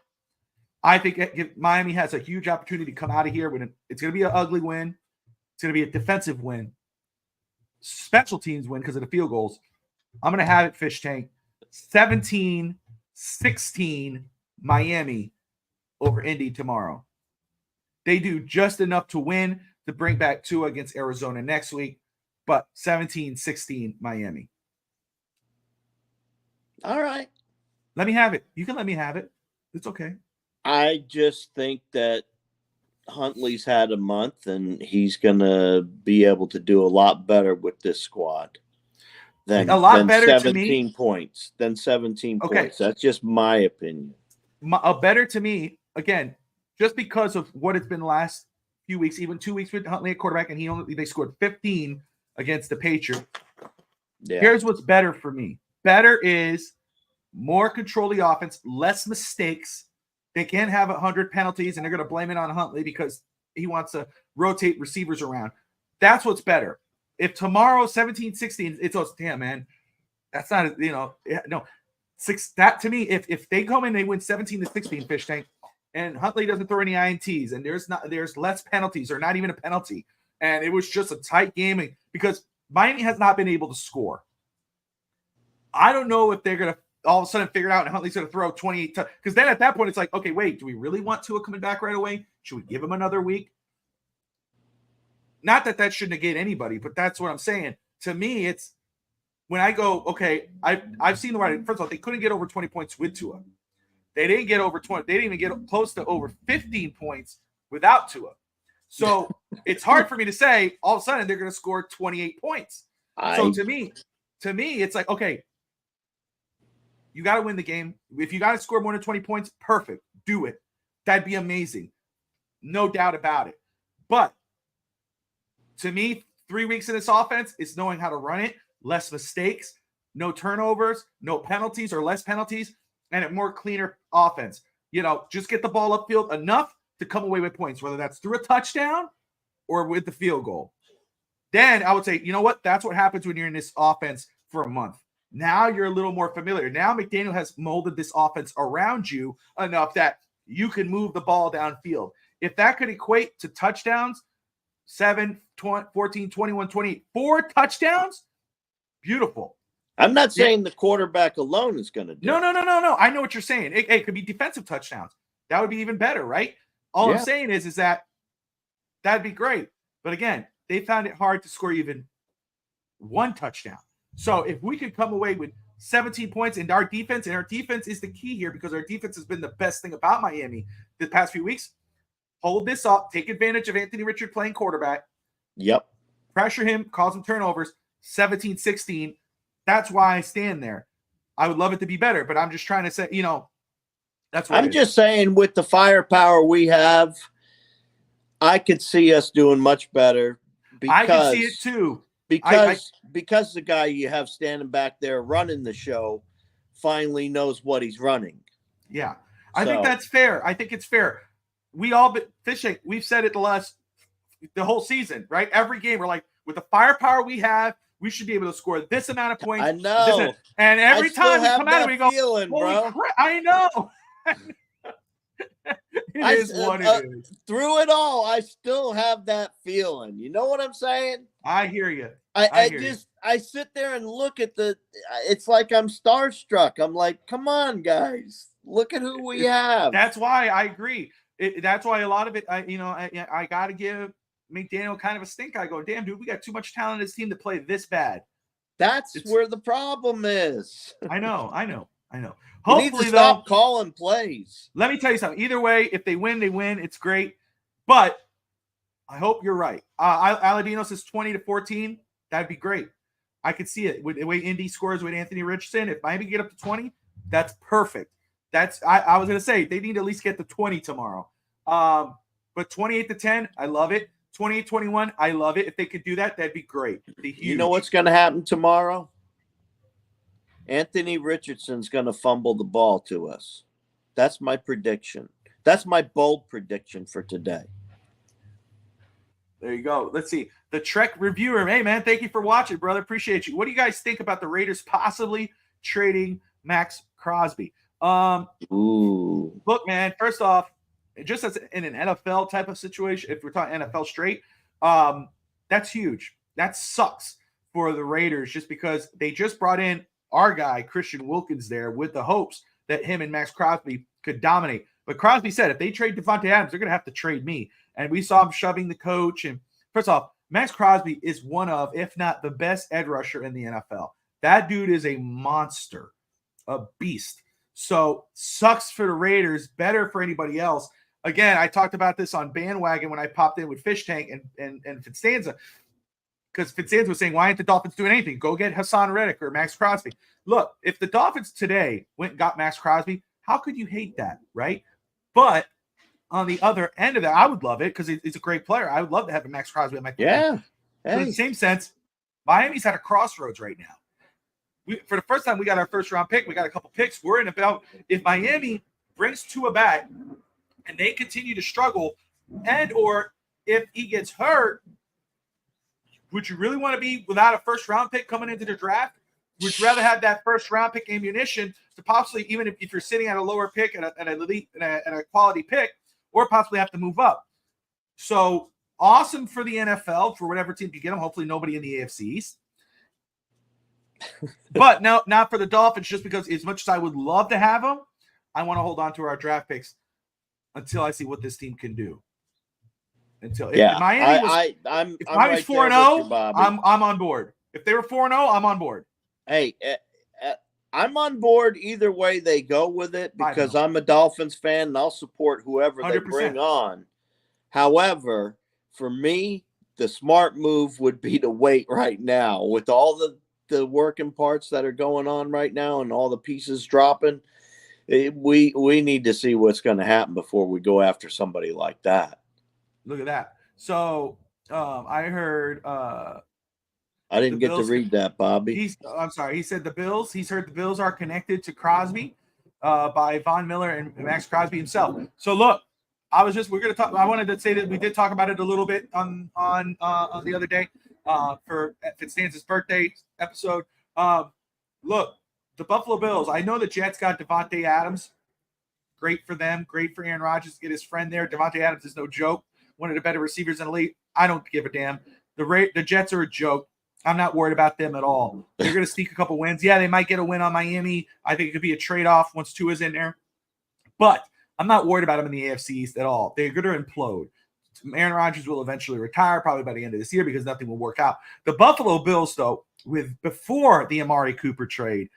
I think Miami has a huge opportunity to come out of here. It's going to be an ugly win. It's going to be a defensive win. Special teams win because of the field goals. I'm going to have it, Fish Tank. 17-16 Miami over Indy tomorrow. They do just enough to win to bring back Tua against Arizona next week, but 17-16 Miami.
All right.
Let me have it. You can let me have it. It's okay.
I just think that Huntley's had a month, and he's going to be able to do a lot better with this squad than 17 points. Than 17 points. That's just my opinion.
Better to me, again, just because of what it's been the last few weeks, even 2 weeks with Huntley at quarterback, and they scored 15 against the Patriots. Yeah. Here's what's better for me. Better is more control of the offense, less mistakes. They can't have 100 penalties, and they're going to blame it on Huntley because he wants to rotate receivers around. That's what's better. If tomorrow 17-16, it's damn, man. That's not, no. That to me, if they come in, they win 17-16, Fish Tank, and Huntley doesn't throw any INTs, and there's less penalties or not even a penalty, and it was just a tight game because Miami has not been able to score. I don't know if they're going to all of a sudden figure it out and Huntley's going to throw 28 because then at that point it's like, okay, wait, do we really want Tua coming back right away? Should we give him another week? Not that shouldn't negate anybody, but that's what I'm saying. To me, it's when I go, okay, I've seen the right. First of all, they couldn't get over 20 points with Tua. They didn't get over 20. They didn't even get close to over 15 points without Tua. So it's hard for me to say all of a sudden they're going to score 28 points. So to me, it's like, okay, you got to win the game. If you got to score more than 20 points, perfect. Do it. That'd be amazing. No doubt about it. But to me, 3 weeks in this offense is knowing how to run it, less mistakes, no turnovers, no penalties or less penalties, and a more cleaner offense. Just get the ball upfield enough to come away with points, whether that's through a touchdown or with the field goal. Then I would say, you know what? That's what happens when you're in this offense for a month. Now you're a little more familiar. Now McDaniel has molded this offense around you enough that you can move the ball downfield. If that could equate to touchdowns, 7, 20, 14, 21, 28, 4 touchdowns, beautiful.
I'm not saying the quarterback alone is going to do
it. No. I know what you're saying. It could be defensive touchdowns. That would be even better, right? All I'm saying is that that'd be great. But again, they found it hard to score even one touchdown. So if we could come away with 17 points and our defense is the key here because our defense has been the best thing about Miami the past few weeks. Hold this up, take advantage of Anthony Richard playing quarterback.
Yep.
Pressure him, cause him turnovers, 17-16. That's why I stand there. I would love it to be better, but I'm just trying to say, that's what
I'm just saying with the firepower we have, I could see us doing much better.
I can see it too.
Because the guy you have standing back there running the show finally knows what he's running.
Yeah. I think that's fair. I think it's fair. We've said it the whole season, right? Every game we're like, with the firepower we have, we should be able to score this amount of points.
I know.
And every time we come out, we go,
feeling, bro.
Crap. I know. It is what it is.
Through it all, I still have that feeling. You know what I'm saying?
I hear you.
I sit there and look at it's like I'm starstruck. I'm like, come on, guys. Look at who we have.
That's why I agree. That's why a lot of it, I got to give McDaniel kind of a stink. I go, damn, dude, we got too much talent in this team to play this bad.
That's where the problem is.
I know.
You need to stop calling plays.
Let me tell you something. Either way, if they win, they win. It's great. But I hope you're right. Aladino says 20-14. That'd be great. I could see it with the way Indy scores with Anthony Richardson. If Miami get up to 20, that's perfect. I was going to say they need to at least get to 20 tomorrow. But 28-10, I love it. 28-21, I love it. If they could do that, that'd be great.
You know what's going to happen tomorrow? Anthony Richardson's going to fumble the ball to us. That's my prediction. That's my bold prediction for today.
There you go. Let's see. The Trek Reviewer. Hey, man, thank you for watching, brother. Appreciate you. What do you guys think about the Raiders possibly trading Max Crosby?
Ooh.
Look, man, first off, just as in an NFL type of situation, if we're talking NFL straight, that's huge. That sucks for the Raiders just because they just brought in our guy, Christian Wilkins, there with the hopes that him and Max Crosby could dominate. But Crosby said if they trade Devontae Adams, they're going to have to trade me. And we saw him shoving the coach. And first off, Max Crosby is one of, if not the best edge rusher in the NFL. That dude is a monster, a beast. So sucks for the Raiders, better for anybody else. Again, I talked about this on Bandwagon when I popped in with Fish Tank and Fitzstanza, because Fitzstanza was saying, why aren't the Dolphins doing anything? Go get Hassan Reddick or Max Crosby. Look, if the Dolphins today went and got Max Crosby, how could you hate that, right? But on the other end of that, I would love it because he's a great player. I would love to have a Max Crosby on my team.
Yeah.
Hey. In the same sense, Miami's at a crossroads right now. For the first time, we got our first-round pick. We got a couple picks. We're in about if Miami brings Tua back and they continue to struggle, and or if he gets hurt, would you really want to be without a first-round pick coming into the draft? Would you rather have that first-round pick ammunition to possibly, even if you're sitting at a lower pick and a quality pick, or possibly have to move up? So awesome for the NFL, for whatever team can get them. Hopefully nobody in the AFC East. But no, not for the Dolphins, just because as much as I would love to have them, I want to hold on to our draft picks until I see what this team can do. Until if Miami was,
I'm
Miami's 4-0, I'm on board. If they were 4-0, I'm on board.
Hey, I'm on board either way they go with it because I'm a Dolphins fan and I'll support whoever 100%. They bring on. However, for me, the smart move would be to wait right now with all the working parts that are going on right now and all the pieces dropping. We need to see what's going to happen before we go after somebody like that.
Look at that. So I heard
I didn't get to read that, Bobby.
I'm sorry. He said the Bills. He's heard the Bills are connected to Crosby by Von Miller and Max Crosby himself. So look, we're going to talk. I wanted to say that we did talk about it a little bit on the other day for Fitzstanz's birthday episode. Look, the Buffalo Bills. I know the Jets got Devontae Adams. Great for them. Great for Aaron Rodgers to get his friend there. Devontae Adams is no joke. One of the better receivers in the league. I don't give a damn. The Jets are a joke. I'm not worried about them at all. They're going to sneak a couple wins. Yeah, they might get a win on Miami. I think it could be a trade-off once Tua's in there. But I'm not worried about them in the AFC East at all. They're going to implode. Aaron Rodgers will eventually retire probably by the end of this year because nothing will work out. The Buffalo Bills, though, before the Amari Cooper trade,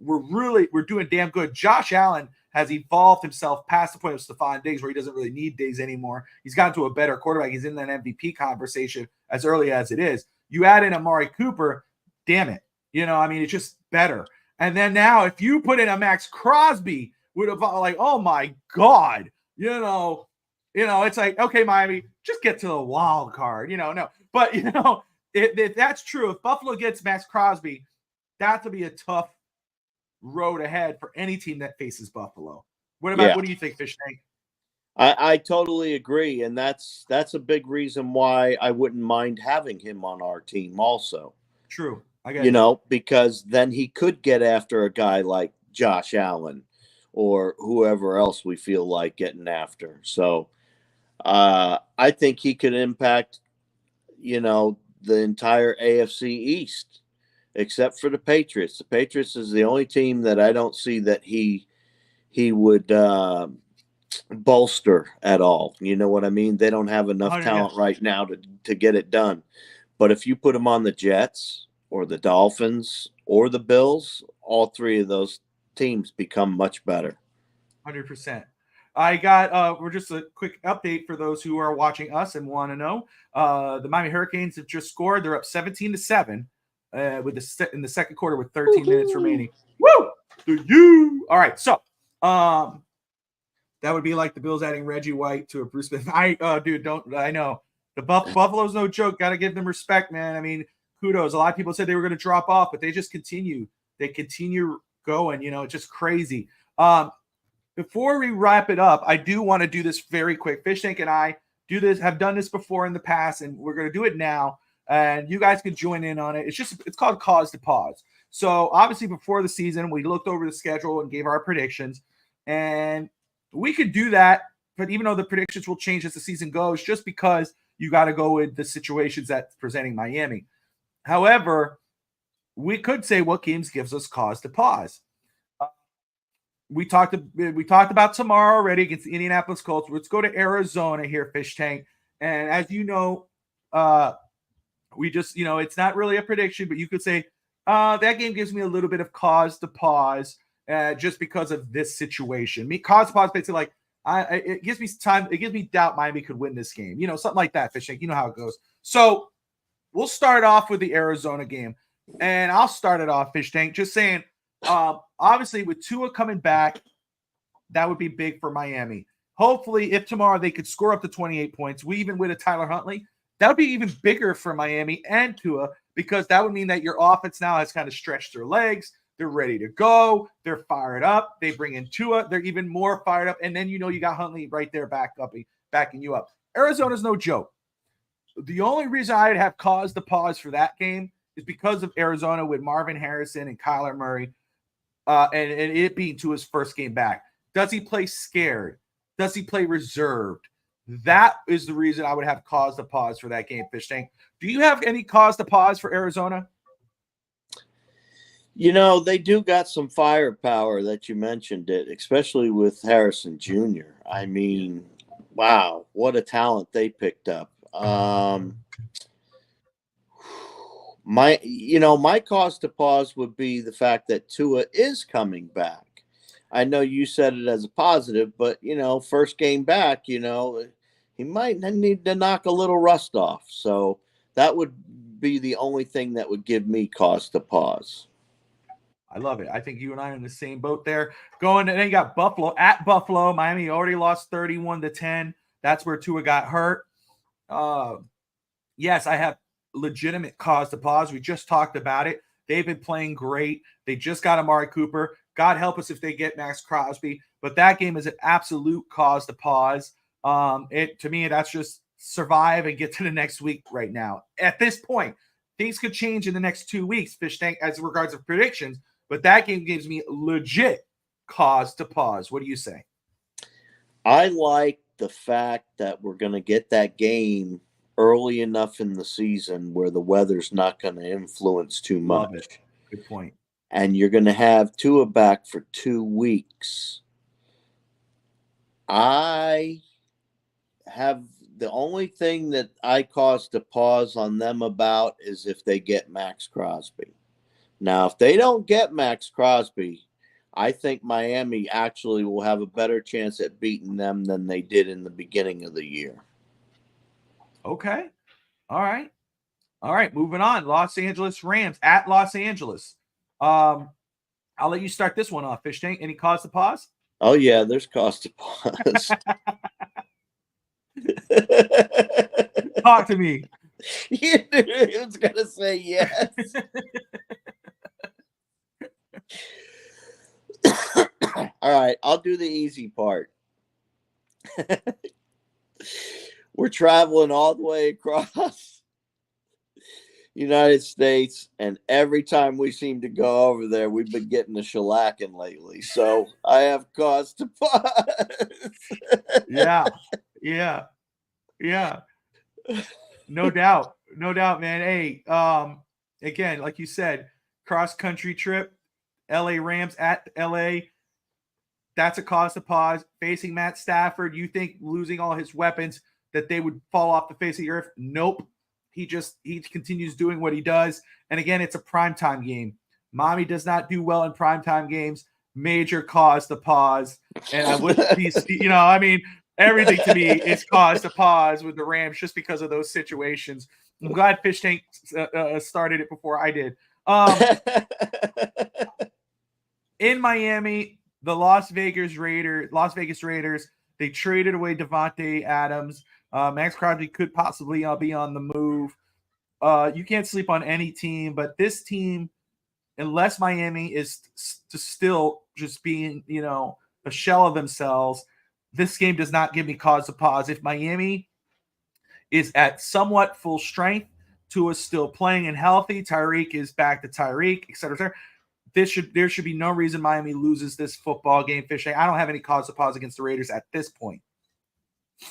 we're doing damn good. Josh Allen has evolved himself past the point of Stephon Diggs where he doesn't really need Diggs anymore. He's gotten to a better quarterback. He's in that MVP conversation as early as it is. You add in Amari Cooper, damn it. It's just better. And then now if you put in a Max Crosby, would have like, oh my God, it's like, okay, Miami, just get to the wild card, no. But, if that's true, if Buffalo gets Max Crosby, that'll be a tough road ahead for any team that faces Buffalo. What do you think, Fish Tank?
I totally agree, and that's a big reason why I wouldn't mind having him on our team also.
True. I guess.
Because then he could get after a guy like Josh Allen or whoever else we feel like getting after. So I think he could impact, the entire AFC East, except for the Patriots. The Patriots is the only team that I don't see that he would bolster at all. You know what I mean? They don't have enough talent right now to get it done. But if you put them on the Jets or the Dolphins or the Bills, all three of those teams become much better.
100%. I got we're just a quick update for those who are watching us and want to know. The Miami Hurricanes have just scored. They're up 17-7 in the second quarter with 13 minutes remaining. Woo! All right, so that would be like the Bills adding Reggie White to a Bruce Smith. I know. The Buffalo's no joke. Got to give them respect, man. I mean, kudos. A lot of people said they were going to drop off, but they just continue. They continue going. It's just crazy. Before we wrap it up, I do want to do this very quick. Fish Tank and I have done this before in the past, and we're going to do it now. And you guys can join in on it. It's called Cause to Pause. So obviously before the season, we looked over the schedule and gave our predictions. And we could do that but even though the predictions will change as the season goes, just because you got to go with the situations that's presenting Miami. However, we could say what games gives us cause to pause. We talked about tomorrow already against the Indianapolis Colts. Let's go to Arizona here, Fish Tank. And as you know, we just, it's not really a prediction, but you could say that game gives me a little bit of cause to pause just because of this situation. Cause to pause, basically, like, it gives me time. It gives me doubt Miami could win this game. Something like that, Fish Tank. You know how it goes. So we'll start off with the Arizona game. And I'll start it off, Fish Tank, just saying, obviously, with Tua coming back, that would be big for Miami. Hopefully, if tomorrow they could score up to 28 points, we even with a Tyler Huntley, that would be even bigger for Miami and Tua, because that would mean that your offense now has kind of stretched their legs. They're ready to go. They're fired up. They bring in Tua. They're even more fired up. And then you got Huntley right there backing you up. Arizona's no joke. The only reason I'd have cause to pause for that game is because of Arizona with Marvin Harrison and Kyler Murray. And it being to his first game back. Does he play scared? Does he play reserved? That is the reason I would have cause to pause for that game, Fish Tank. Do you have any cause to pause for Arizona?
They do got some firepower that you mentioned it, especially with Harrison Jr. I mean, wow, what a talent they picked up. My cause to pause would be the fact that Tua is coming back. I know you said it as a positive, but first game back, he might need to knock a little rust off. So that would be the only thing that would give me cause to pause.
I love it. I think you and I are in the same boat there. Going, and then you got Buffalo at Buffalo. Miami already lost 31-10. That's where Tua got hurt. Yes, I have legitimate cause to pause. We just talked about it. They've been playing great. They just got Amari Cooper. God help us if they get Max Crosby. But that game is an absolute cause to pause. To me, that's just survive and get to the next week right now. At this point, things could change in the next 2 weeks, Fish Tank, as regards of predictions. But that game gives me legit cause to pause. What do you say?
I like the fact that we're going to get that game early enough in the season where the weather's not going to influence too much.
Love it. Good point.
And you're going to have Tua back for 2 weeks. I have the only thing that I cause to pause on them about is if they get Max Crosby. Now, if they don't get Max Crosby, I think Miami actually will have a better chance at beating them than they did in the beginning of the year.
Okay. All right. Moving on. Los Angeles Rams at Los Angeles. I'll let you start this one off, Fish Tank. Any cause to pause?
Oh, yeah, there's cause to pause.
Talk to me.
You knew he was going to say yes. All right, I'll do the easy part. We're traveling all the way across United States, and every time we seem to go over there, we've been getting the shellacking lately. So I have cause to pause.
Yeah. No doubt, man. Hey, again, like you said, cross-country trip, LA Rams at LA. That's a cause to pause. Facing Matt Stafford, you think losing all his weapons that they would fall off the face of the earth? Nope. He continues doing what he does. And again, it's a primetime game. Miami does not do well in primetime games. Major cause to pause. And I wouldn't be, everything to me is cause to pause with the Rams just because of those situations. I'm glad Fish Tank started it before I did. In Miami, the Las Vegas Raiders, they traded away Devontae Adams. Max Crosby could possibly be on the move. You can't sleep on any team, but this team, unless Miami is still just being, a shell of themselves, this game does not give me cause to pause. If Miami is at somewhat full strength, Tua's still playing and healthy, Tyreek is back to Tyreek, et cetera, et cetera. There should be no reason Miami loses this football game, Fish. I don't have any cause to pause against the Raiders at this point.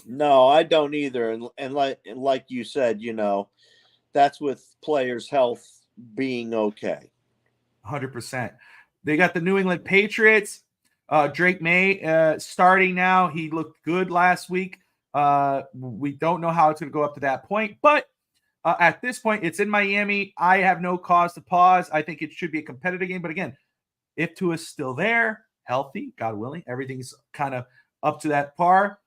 No, I don't either. And like you said, that's with players' health being okay.
100%. They got the New England Patriots. Drake May starting now. He looked good last week. We don't know how it's going to go up to that point, but at this point, it's in Miami. I have no cause to pause. I think it should be a competitive game. But again, if Tua's still there, healthy, God willing, everything's kind of up to that par.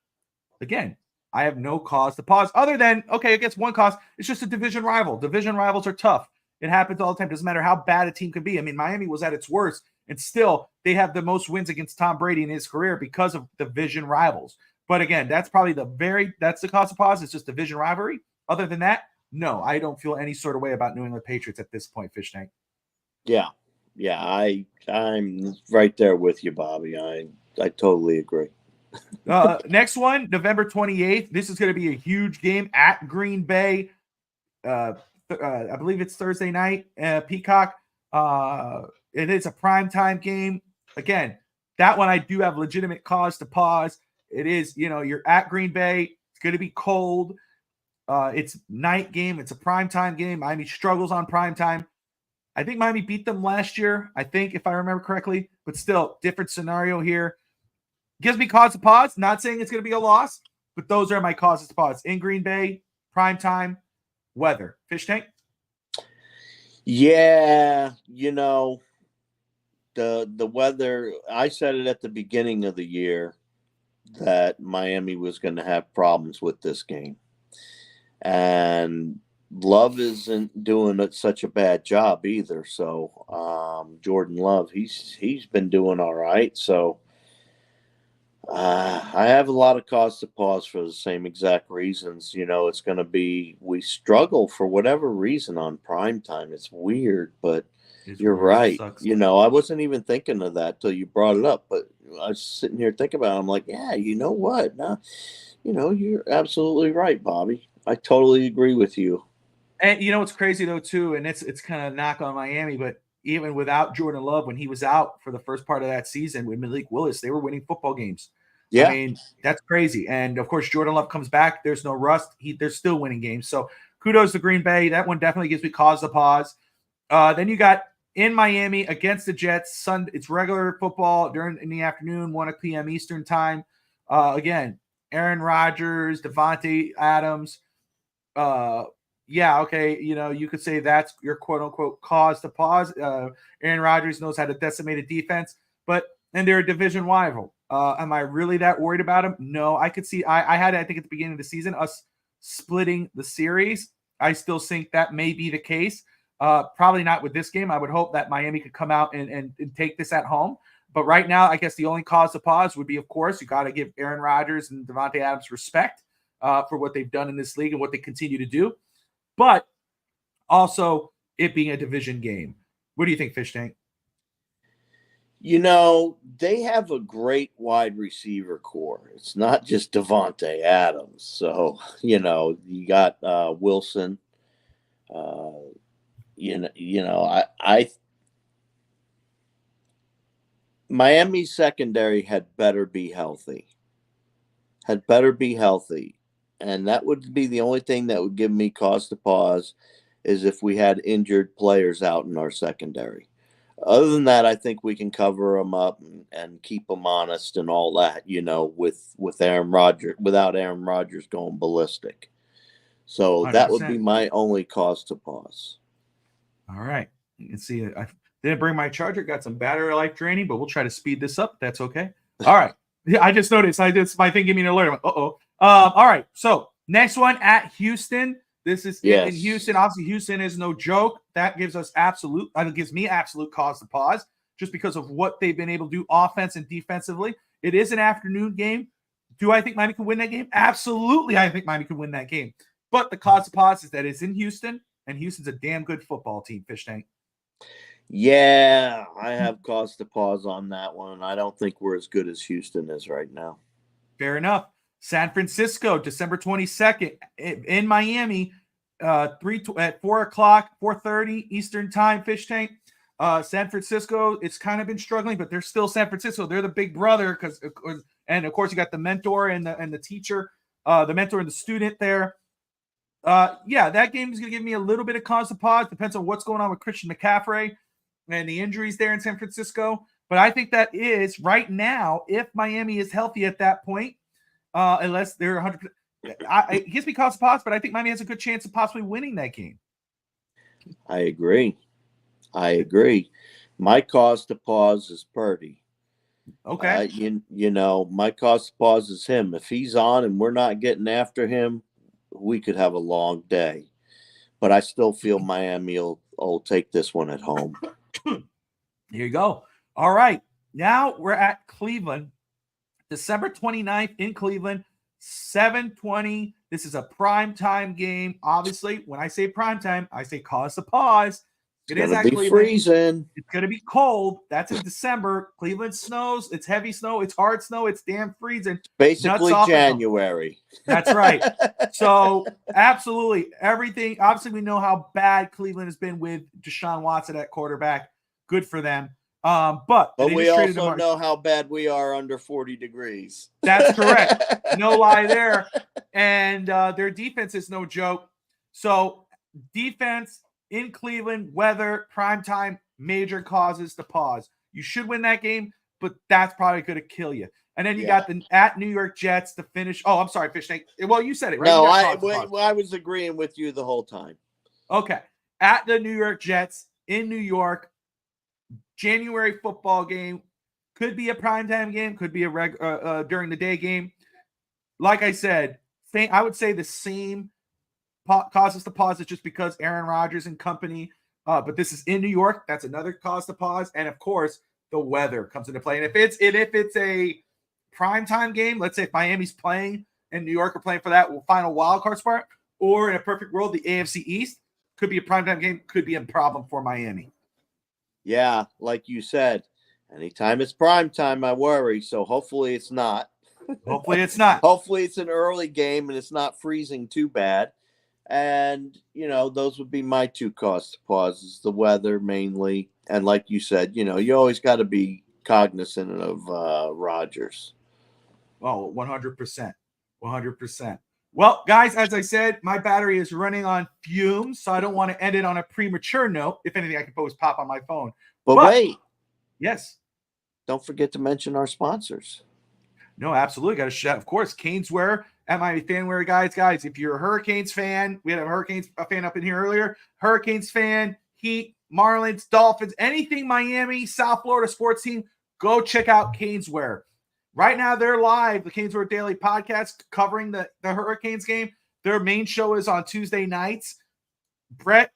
Again, I have no cause to pause other than, okay, I guess one cause. It's just a division rival. Division rivals are tough. It happens all the time. Doesn't matter how bad a team can be. I mean, Miami was at its worst, and still they have the most wins against Tom Brady in his career because of division rivals. But again, that's probably that's the cause of pause. It's just division rivalry. Other than that, no, I don't feel any sort of way about New England Patriots at this point, Fish Tank.
Yeah. Yeah, I'm right there with you, Bobby. I totally agree.
Next one, November 28th. This is going to be a huge game at Green Bay. I believe it's Thursday night, Peacock. It is a primetime game. Again, that one I do have legitimate cause to pause. It is, you're at Green Bay. It's going to be cold. It's night game. It's a primetime game. Miami struggles on primetime. I think Miami beat them last year, I think, if I remember correctly. But still, different scenario here. Gives me cause to pause. Not saying it's going to be a loss, but those are my causes to pause. In Green Bay, primetime, weather. Fish Tank?
Yeah, the weather, I said it at the beginning of the year that Miami was going to have problems with this game. And Love isn't doing such a bad job either. So Jordan Love, he's been doing all right. So I have a lot of cause to pause for the same exact reasons. It's going to be, we struggle for whatever reason on prime time. It's weird, but you're right. I wasn't even thinking of that till you brought it up, but I was sitting here thinking about it. I'm like, yeah, you know what? Nah, you're absolutely right, Bobby. I totally agree with you.
And what's crazy though too, and it's kind of knock on Miami, but even without Jordan Love, when he was out for the first part of that season with Malik Willis, they were winning football games.
Yeah.
I mean, that's crazy. And of course, Jordan Love comes back. There's no rust. They're still winning games. So kudos to Green Bay. That one definitely gives me cause to pause. Then you got in Miami against the Jets. It's regular football in the afternoon, 1 p.m. Eastern time. Again, Aaron Rodgers, Devontae Adams. Yeah, okay, you could say that's your quote-unquote cause to pause. Aaron Rodgers knows how to decimate a defense, and they're a division rival. Am I really that worried about him? No, I could see. I think at the beginning of the season, us splitting the series. I still think that may be the case. Probably not with this game. I would hope that Miami could come out and take this at home. But right now, I guess the only cause to pause would be, of course, you got to give Aaron Rodgers and Devontae Adams respect for what they've done in this league and what they continue to do. But also it being a division game. What do you think, Fish Tank?
They have a great wide receiver core. It's not just Devontae Adams. So, you got Wilson. Miami's secondary had better be healthy. And that would be the only thing that would give me cause to pause, is if we had injured players out in our secondary. Other than that, I think we can cover them up and keep them honest and all that, with Aaron Rodgers, without Aaron Rodgers going ballistic. So 100%. That would be my only cause to pause.
All right. You can see I didn't bring my charger, got some battery life draining, but we'll try to speed this up. That's okay. All right. I just noticed. My thing gave me an alert. I went, uh-oh. All right. So next one at Houston. This is in Houston. Obviously, Houston is no joke. That gives me absolute cause to pause, just because of what they've been able to do offense and defensively. It is an afternoon game. Do I think Miami can win that game? Absolutely, I think Miami can win that game. But the cause to pause is that it's in Houston, and Houston's a damn good football team, Fish Tank.
Yeah, I have cause to pause on that one. I don't think we're as good as Houston is right now.
Fair enough. San Francisco, December 22nd in Miami, at 4:30 Eastern time, Fish Tank. San Francisco, it's kind of been struggling, but they're still San Francisco. They're the big brother and of course you got the mentor and the teacher. the mentor and the student there. Yeah, that game is going to give me a little bit of cause to pause. Depends on what's going on with Christian McCaffrey and the injuries there in San Francisco. But I think that is right now, if Miami is healthy at that point, unless they're 100%. It gives me cause to pause, but I think Miami has a good chance of possibly winning that game.
I agree. My cause to pause is Purdy.
Okay.
You know, my cause to pause is him. If he's on and we're not getting after him, we could have a long day. But I still feel Miami will take this one at home.
Here you go. All right. Now we're at Cleveland. December 29th in Cleveland, 7:20. This is a primetime game. Obviously, when I say primetime, I say cause to pause.
It's going to be freezing.
It's going to be cold. That's in December. Cleveland snows. It's heavy snow. It's hard snow. It's damn freezing.
Basically January.
That's right. So absolutely everything. Obviously, we know how bad Cleveland has been with Deshaun Watson at quarterback. Good for them. But
we also know how bad we are under 40 degrees.
That's correct. No lie there. And their defense is no joke. So defense in Cleveland, weather, primetime, major causes to pause. You should win that game, but that's probably going to kill you. And then you got the at New York Jets to finish. Oh, I'm sorry, Fish Tank. Well, you said it, right?
No, I was agreeing with you the whole time.
Okay. At the New York Jets in New York, January football game. Could be a primetime game, could be a during the day game. Like I said, I would say the same causes to pause is just because Aaron Rodgers and company. But this is in New York. That's another cause to pause. And of course, the weather comes into play. And if it's a primetime game, let's say if Miami's playing and New York are playing for that final wild card spot, or in a perfect world, the AFC East could be a primetime game, could be a problem for Miami.
Yeah, like you said, anytime it's primetime, I worry. So hopefully it's not.
Hopefully it's not.
Hopefully it's an early game and it's not freezing too bad. And, you know, those would be my two cause to pauses, the weather mainly. And like you said, you know, you always got to be cognizant of Rodgers.
Oh, 100%. 100%. Well, guys, as I said, my battery is running on fumes, so I don't want to end it on a premature note. If anything, I can always pop on my phone.
But wait.
Yes.
Don't forget to mention our sponsors.
No, absolutely. Got to shout, of course, Caneswear at Miami Fanwear, guys. Guys, if you're a Hurricanes fan, we had a Hurricanes fan up in here earlier. Hurricanes fan, Heat, Marlins, Dolphins, anything Miami, South Florida sports team, go check out Caneswear. Right now, they're live, the Caneswear Daily Podcast, covering the Hurricanes game. Their main show is on Tuesday nights. Brett,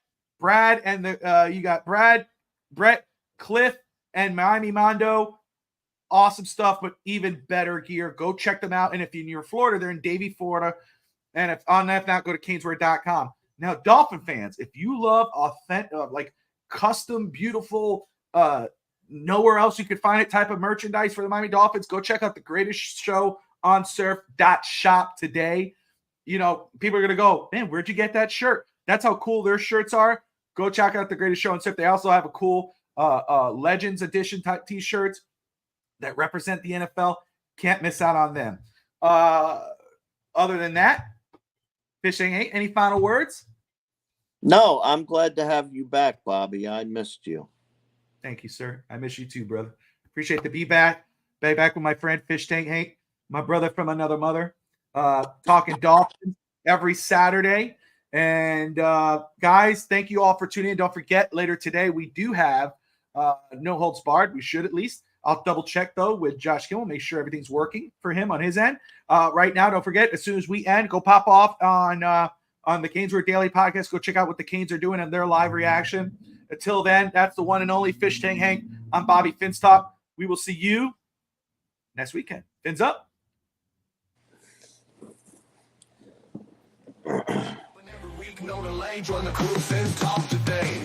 Cliff, and Miami Mondo. Awesome stuff, but even better gear. Go check them out. And if you're near Florida, they're in Davie, Florida. And if not, go to caneswear.com. Now, Dolphin fans, if you love authentic, like custom, beautiful, nowhere else you could find it type of merchandise for the Miami Dolphins, go check out the Greatest Show on Surf.shop today. You know, people are going to go, man, where'd you get that shirt? That's how cool their shirts are. Go check out the Greatest Show on Surf. They also have a cool Legends Edition type t-shirts that represent the NFL. Can't miss out on them. Other than that, Fishing 8, any final words?
No, I'm glad to have you back, Bobby. I missed you.
Thank you, sir. I miss you too, brother. Appreciate the be back. Be back with my friend Fish Tank Hank, my brother from another mother. Talking Dolphins every Saturday. And guys, thank you all for tuning in. Don't forget, later today we do have No Holds Barred. We should at least. I'll double check though with Josh Kimmel, make sure everything's working for him on his end. Right now, don't forget, as soon as we end, go pop off on the Caneswear Daily Podcast. Go check out what the Canes are doing and their live reaction. Until then, that's the one and only Fish Tank Hank. I'm Bobby Finstop. We will see you next weekend. Fins up.
Every week, know the lane, join the crew, Fins Talk today.